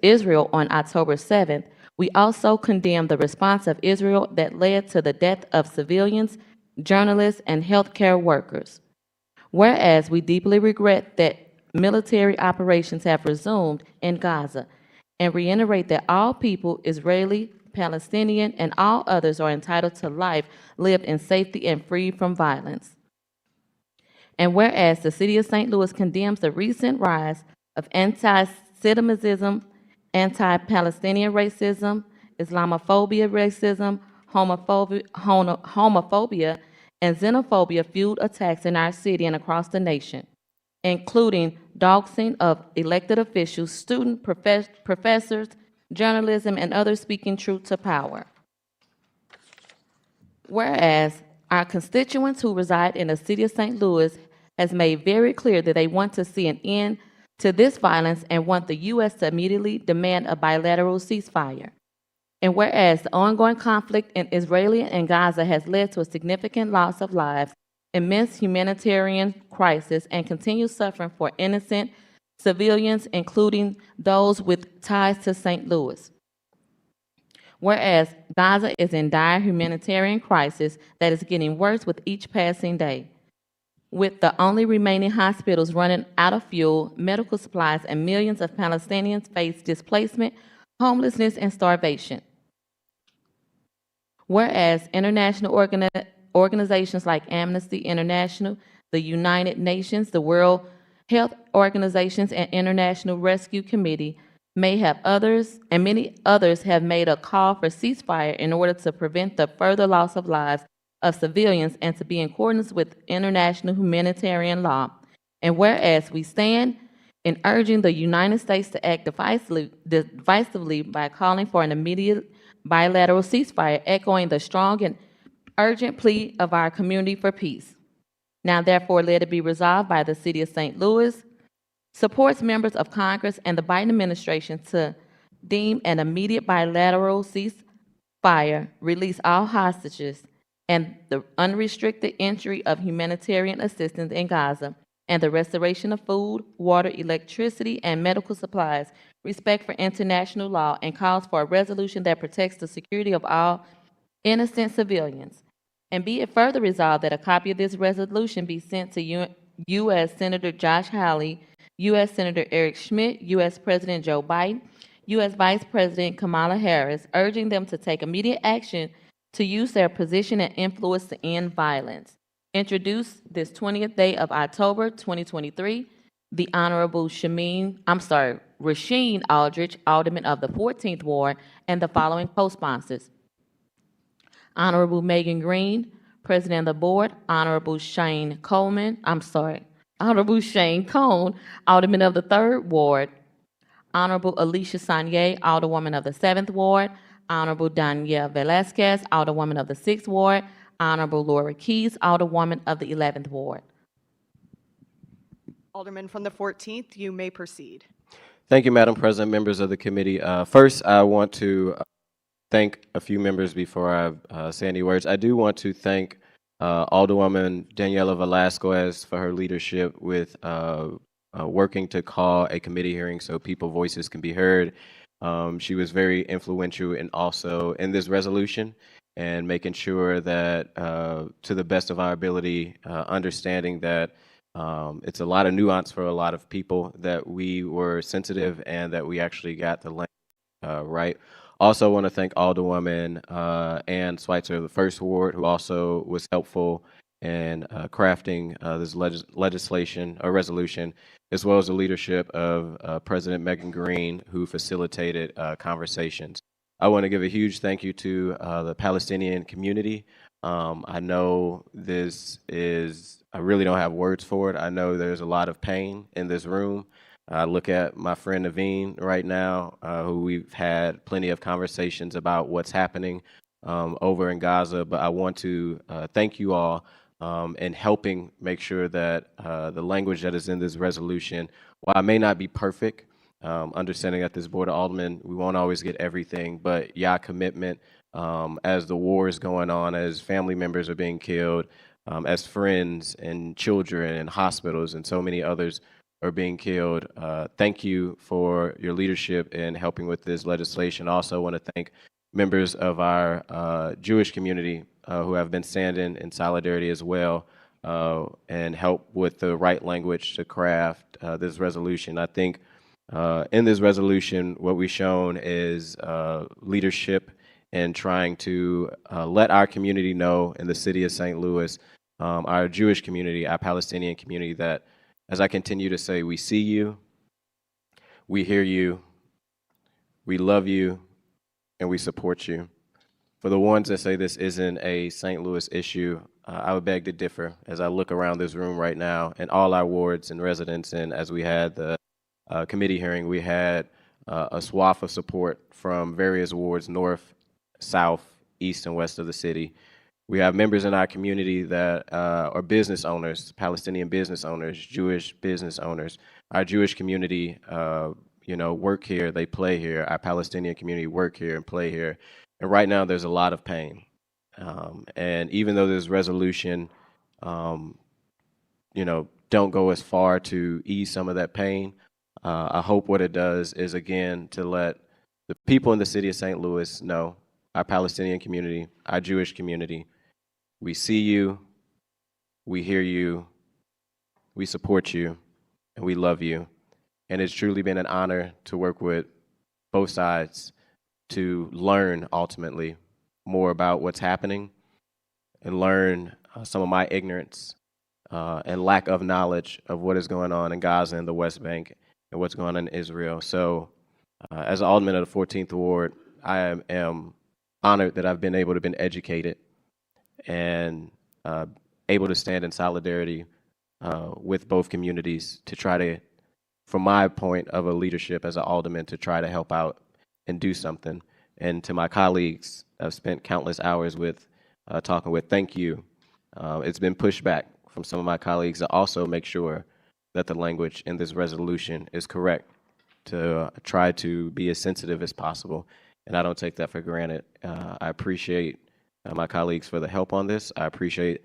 Israel on October 7th, we also condemn the response of Israel that led to the death of civilians, journalists, and healthcare workers. Whereas we deeply regret that military operations have resumed in Gaza and reiterate that all people, Israeli, Palestinian, and all others are entitled to life lived in safety and free from violence. And whereas the City of St. Louis condemns the recent rise of anti-Semitism, anti-Palestinian racism, Islamophobia racism, homophobia, and xenophobia-fueled attacks in our city and across the nation, including doxing of elected officials, professors, journalism, and others speaking truth to power. Whereas our constituents who reside in the city of St. Louis has made very clear that they want to see an end to this violence and want the U.S. to immediately demand a bilateral ceasefire. And whereas the ongoing conflict in Israel and Gaza has led to a significant loss of lives, immense humanitarian crisis, and continued suffering for innocent civilians, including those with ties to St. Louis. Whereas Gaza is in dire humanitarian crisis that is getting worse with each passing day, with the only remaining hospitals running out of fuel, medical supplies, and millions of Palestinians face displacement, homelessness, and starvation. Whereas international organizations like Amnesty International, the United Nations, the World Health Organizations, and International Rescue Committee may have others, and many others have made a call for ceasefire in order to prevent the further loss of lives of civilians and to be in accordance with international humanitarian law. And whereas we stand in urging the United States to act decisively by calling for an immediate bilateral ceasefire, echoing the strong and urgent plea of our community for peace. Now, therefore, let it be resolved by the City of St. Louis, supports members of Congress and the Biden administration to deem an immediate bilateral ceasefire, release all hostages, and the unrestricted entry of humanitarian assistance in Gaza, and the restoration of food, water, electricity, and medical supplies, respect for international law, and calls for a resolution that protects the security of all innocent civilians. And be it further resolved that a copy of this resolution be sent to U.S. Senator Josh Hawley, U.S. Senator Eric Schmidt, U.S. President Joe Biden, U.S. Vice President Kamala Harris, urging them to take immediate action to use their position and influence to end violence. Introduced this 20th day of October 2023, the Honorable Rasheen Aldrich, Alderman of the 14th Ward, and the following co-sponsors: Honorable Megan Green, President of the Board; Honorable Shane Cohn, Alderman of the 3rd Ward; Honorable Alicia Sanye, Alderwoman of the 7th Ward; Honorable Danielle Velasquez, Alderwoman of the 6th Ward; Honorable Laura Keys, Alderwoman of the 11th Ward. Alderman from the 14th, you may proceed. Thank you, Madam President, members of the committee. First, I want to thank a few members before I say any words. I do want to thank Alderwoman Daniela Velasquez for her leadership with working to call a committee hearing so people's voices can be heard. She was very influential and also in this resolution and making sure that to the best of our ability, understanding that it's a lot of nuance for a lot of people, that we were sensitive and that we actually got the language right. Also want to thank Alderwoman Ann Schweitzer of the 1st Ward, who also was helpful in crafting this legislation or resolution, as well as the leadership of President Megan Green, who facilitated conversations. I want to give a huge thank you to the Palestinian community. I know this is, I really don't have words for it. I know there's a lot of pain in this room. I look at my friend Naveen right now, who we've had plenty of conversations about what's happening over in Gaza, but I want to thank you all in helping make sure that the language that is in this resolution, while it may not be perfect, understanding that this Board of Aldermen, we won't always get everything, but your commitment as the war is going on, as family members are being killed, as friends and children and hospitals and so many others are being killed. Thank you for your leadership in helping with this legislation. Also want to thank members of our Jewish community who have been standing in solidarity as well and help with the right language to craft this resolution. I think in this resolution, what we've shown is leadership in trying to let our community know in the city of St. Louis, our Jewish community, our Palestinian community, that as I continue to say, we see you, We hear you, we love you, and we support you. For the ones that say this isn't a St. Louis issue, I would beg to differ as I look around this room right now and all our wards and residents, and as we had the committee hearing, we had a swath of support from various wards, north, south, east, and west of the city. We have members in our community that are business owners, Palestinian business owners, Jewish business owners. Our Jewish community, work here, they play here. Our Palestinian community work here and play here. And right now, there's a lot of pain. And even though there's resolution, don't go as far to ease some of that pain. I hope what it does is, again, to let the people in the city of St. Louis know, our Palestinian community, our Jewish community, we see you, we hear you, we support you, and we love you. And it's truly been an honor to work with both sides to learn, ultimately, more about what's happening and learn some of my ignorance and lack of knowledge of what is going on in Gaza and the West Bank and what's going on in Israel. So as an alderman of the 14th Ward, I am honored that I've been able to be educated and able to stand in solidarity with both communities to try to, from my point of a leadership as an alderman, to try to help out and do something. And to my colleagues, I've spent countless hours with, talking with, thank you. It's been pushed back from some of my colleagues to also make sure that the language in this resolution is correct, to try to be as sensitive as possible. And I don't take that for granted. I appreciate my colleagues for the help on this. I appreciate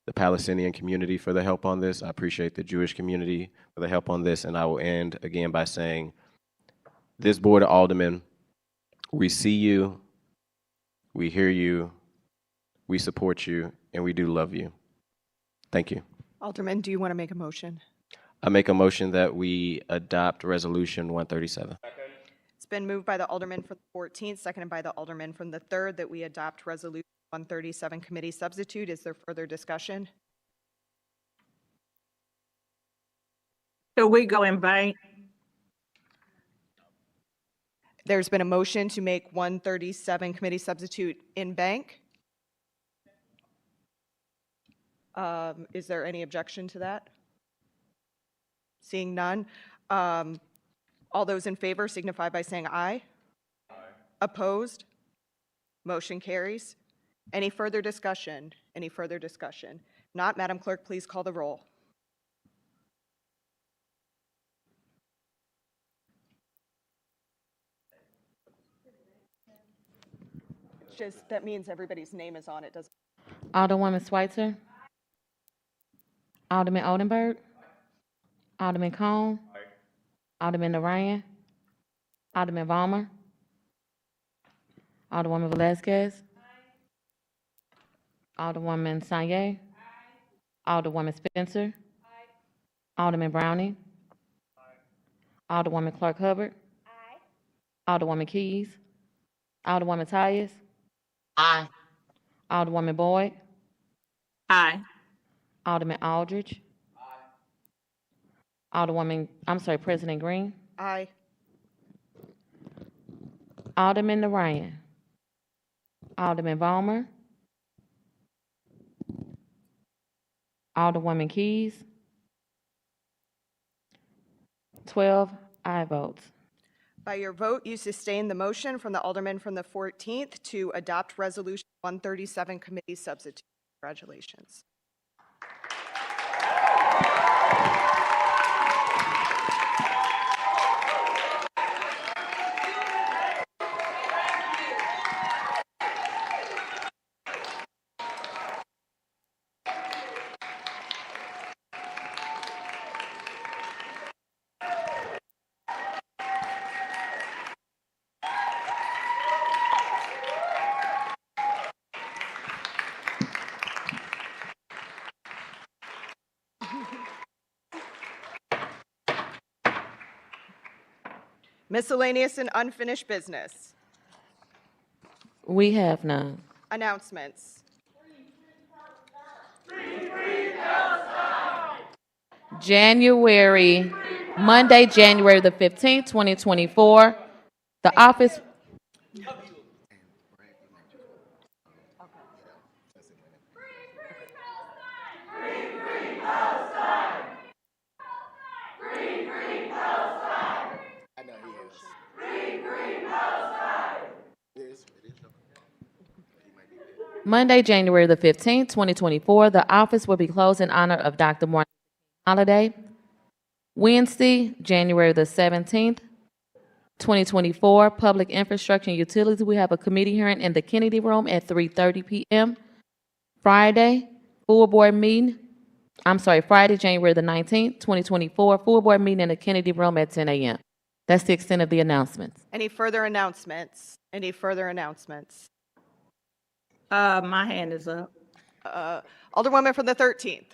the Palestinian community for the help on this. I appreciate the Jewish community for the help on this. And I will end again by saying, this Board of Aldermen, we see you, we hear you, we support you, and we do love you. Thank you. Alderman, do you want to make a motion? I make a motion that we adopt Resolution 137. It's been moved by the Alderman from the 14th, seconded by the Alderman from the 3rd, that we adopt Resolution 137 committee substitute. Is there further discussion? Could we go in bank? There's been a motion to make 137 committee substitute in bank. Is there any objection to that? Seeing none. All those in favor signify by saying aye. Aye. Opposed? Motion carries. Any further discussion? Any further discussion? Not, Madam Clerk, please call the roll. Just, that means everybody's name is on it, doesn't it? Alderwoman Schweitzer. Alderman Oldenburg. Alderman Cone. Alderman Narayan. Alderman Valmer. Alderwoman Velazquez. Alderwoman Sanye. Alderwoman Spencer. Alderman Browning. Alderwoman Clark Hubbard. Alderwoman Keys. Alderwoman Tyus. Aye. Alderwoman Boyd. Aye. Alderman Aldridge. President Green. Aye. Alderman Narayan. Alderman Valmer. Alderwoman Keys. 12 aye votes. By your vote, you sustain the motion from the Alderman from the 14th to adopt Resolution 137 committee substitute. Congratulations. Miscellaneous and unfinished business. We have none. Announcements. January Monday, January the 15th, 2024, the office. Monday, January the 15th, 2024, the office will be closed in honor of Dr. Martin Holiday. Wednesday, January the 17th, 2024, Public Infrastructure and Utilities, we have a committee hearing in the Kennedy Room at 3:30 p.m. Friday, Friday, January the 19th, 2024, full board meeting in the Kennedy Room at 10 a.m. That's the extent of the announcements. Any further announcements? Any further announcements? My hand is up. Alderwoman from the 13th.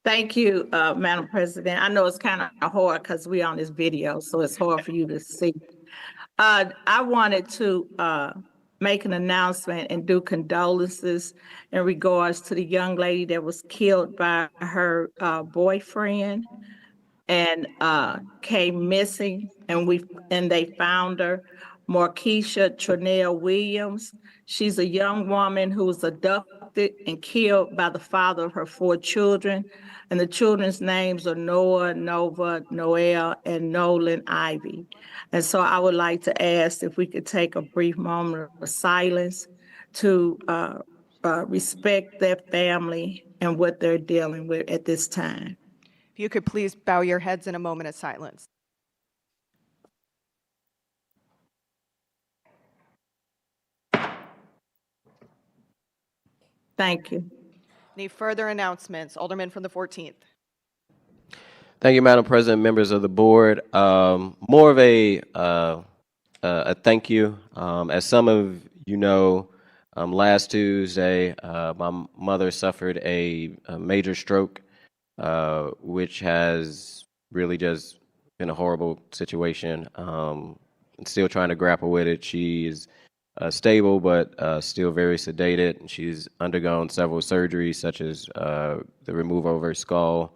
Thank you, Madam President. I know it's kind of hard because we're on this video, so it's hard for you to see. I wanted to make an announcement and do condolences in regards to the young lady that was killed by her boyfriend and came missing, and they found her, Markeisha Trinell Williams. She's a young woman who was abducted and killed by the father of her 4 children, and the children's names are Noah, Nova, Noel, and Nolan Ivy. And so I would like to ask if we could take a brief moment of silence to respect their family and what they're dealing with at this time. If you could please bow your heads in a moment of silence. Thank you. Any further announcements? Alderman from the 14th. Thank you, Madam President, members of the board. More of a thank you. As some of you know, last Tuesday, my mother suffered a major stroke, which has really just been a horrible situation. Still trying to grapple with it. She is stable, but still very sedated. She's undergone several surgeries, such as the removal of her skull,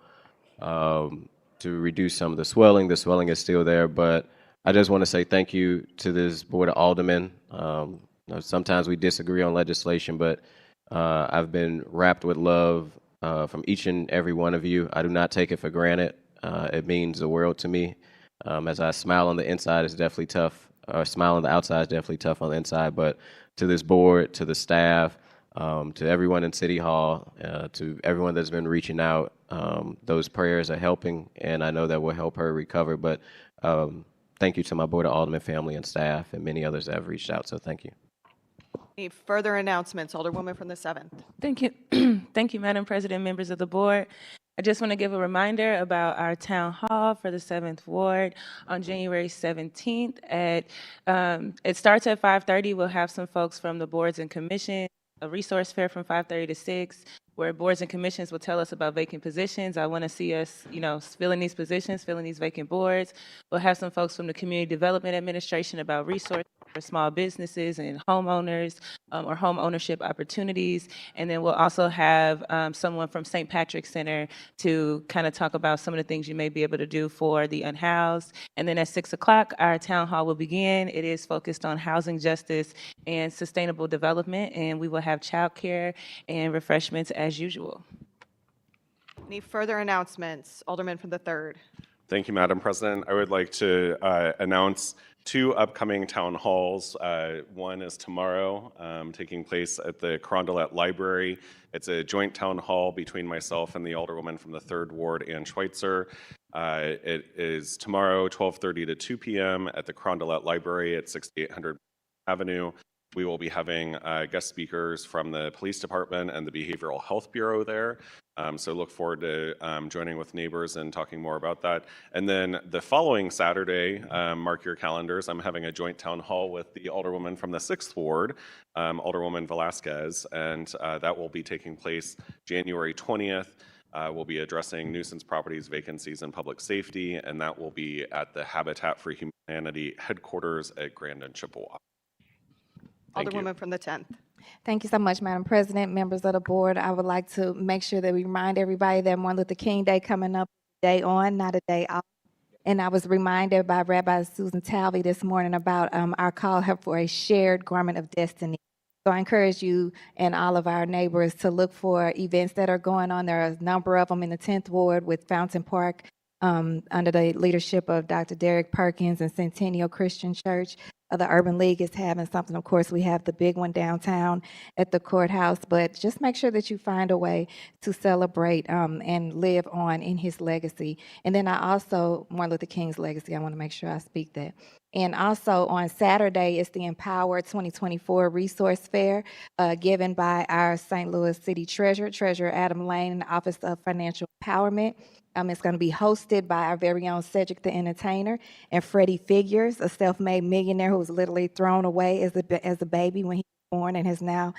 to reduce some of the swelling. The swelling is still there, but I just want to say thank you to this Board of Aldermen. Sometimes we disagree on legislation, but I've been wrapped with love from each and every one of you. I do not take it for granted. It means the world to me. As I smile on the inside, it's definitely tough. Smile on the outside is definitely tough on the inside, but to this board, to the staff, to everyone in City Hall, to everyone that's been reaching out, those prayers are helping, and I know that will help her recover. But thank you to my Board of Aldermen family and staff and many others that have reached out, so thank you. Any further announcements? Alderwoman from the 7th. Thank you. Thank you, Madam President, members of the board. I just want to give a reminder about our town hall for the 7th Ward on January 17th. It starts at 5:30. We'll have some folks from the boards and commissions, a resource fair from 5:30 to 6, where boards and commissions will tell us about vacant positions. I want to see us, filling these positions, filling these vacant boards. We'll have some folks from the Community Development Administration about resources for small businesses and homeowners or home ownership opportunities. And then we'll also have someone from St. Patrick's Center to kind of talk about some of the things you may be able to do for the unhoused. And then at 6 o'clock, our town hall will begin. It is focused on housing justice and sustainable development, and we will have childcare and refreshments as usual. Any further announcements? Alderman from the 3rd. Thank you, Madam President. I would like to announce 2 upcoming town halls. One is tomorrow, taking place at the Carondelet Library. It's a joint town hall between myself and the Alderwoman from the 3rd Ward, Ann Schweitzer. It is tomorrow, 12:30 to 2 p.m. at the Carondelet Library at 6800 Avenue. We will be having guest speakers from the Police Department and the Behavioral Health Bureau there. So look forward to joining with neighbors and talking more about that. And then the following Saturday, mark your calendars, I'm having a joint town hall with the Alderwoman from the 6th Ward, Alderwoman Velasquez, and that will be taking place January 20th. We'll be addressing nuisance properties, vacancies, and public safety, and that will be at the Habitat for Humanity headquarters at Grand and Chippewa. Alderwoman from the 10th. Thank you so much, Madam President, members of the board. I would like to make sure that we remind everybody that Martin Luther King Day coming up, day on, not a day off. And I was reminded by Rabbi Susan Talby this morning about our call for a shared garment of destiny. So I encourage you and all of our neighbors to look for events that are going on. There are a number of them in the 10th Ward with Fountain Park under the leadership of Dr. Derek Perkins and Centennial Christian Church. The Urban League is having something. Of course, we have the big one downtown at the courthouse, but just make sure that you find a way to celebrate and live on in his legacy. And then I also, Martin Luther King's legacy, I want to make sure I speak that. And also on Saturday is the Empower 2024 Resource Fair given by our St. Louis City Treasurer Adam Lane in the Office of Financial Empowerment. It's going to be hosted by our very own Cedric the Entertainer and Freddie Figures, a self-made millionaire who was literally thrown away as a baby when he was born and has now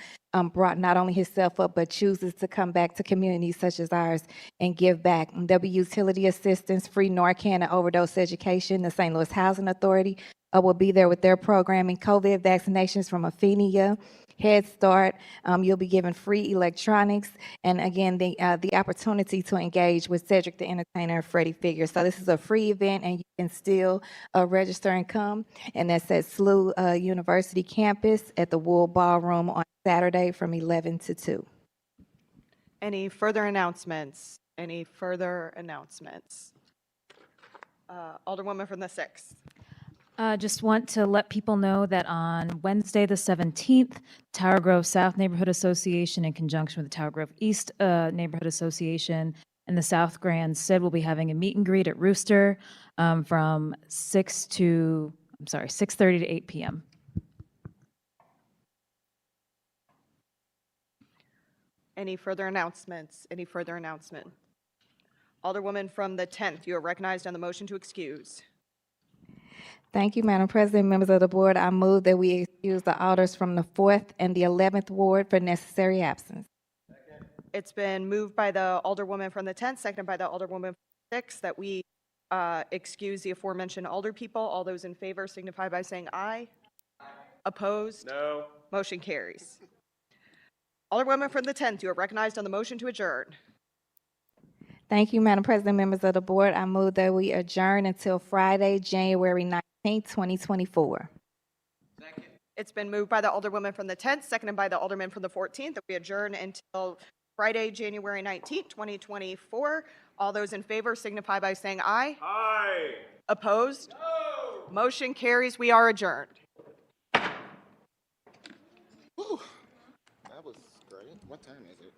brought not only himself up, but chooses to come back to communities such as ours and give back. And there'll be utility assistance, free Narcan and overdose education. The St. Louis Housing Authority will be there with their programming, COVID vaccinations from Athenia, Head Start. You'll be given free electronics, and again, the opportunity to engage with Cedric the Entertainer and Freddie Figures. So this is a free event, and you can still register and come. And that's at SLU University campus at the Wool Ballroom on Saturday from 11 to 2. Any further announcements? Any further announcements? Alderwoman from the 6th. Just want to let people know that on Wednesday, the 17th, Tower Grove South Neighborhood Association, in conjunction with the Tower Grove East Neighborhood Association and the South Grand SID, will be having a meet and greet at Rooster from 6:30 to 8 p.m. Any further announcements? Any further announcement? Alderwoman from the 10th, you are recognized on the motion to excuse. Thank you, Madam President, members of the board. I move that we excuse the alders from the 4th and the 11th Ward for necessary absence. It's been moved by the Alderwoman from the 10th, seconded by the Alderwoman from the 6th, that we excuse the aforementioned alder people. All those in favor signify by saying aye. Opposed? No. Motion carries. Alderwoman from the 10th, you are recognized on the motion to adjourn. Thank you, Madam President, members of the board. I move that we adjourn until Friday, January 19th, 2024. It's been moved by the Alderwoman from the 10th, seconded by the Alderman from the 14th, that we adjourn until Friday, January 19th, 2024. All those in favor signify by saying aye. Aye. Opposed? No. Motion carries. We are adjourned. Whew. That was great. What time is it?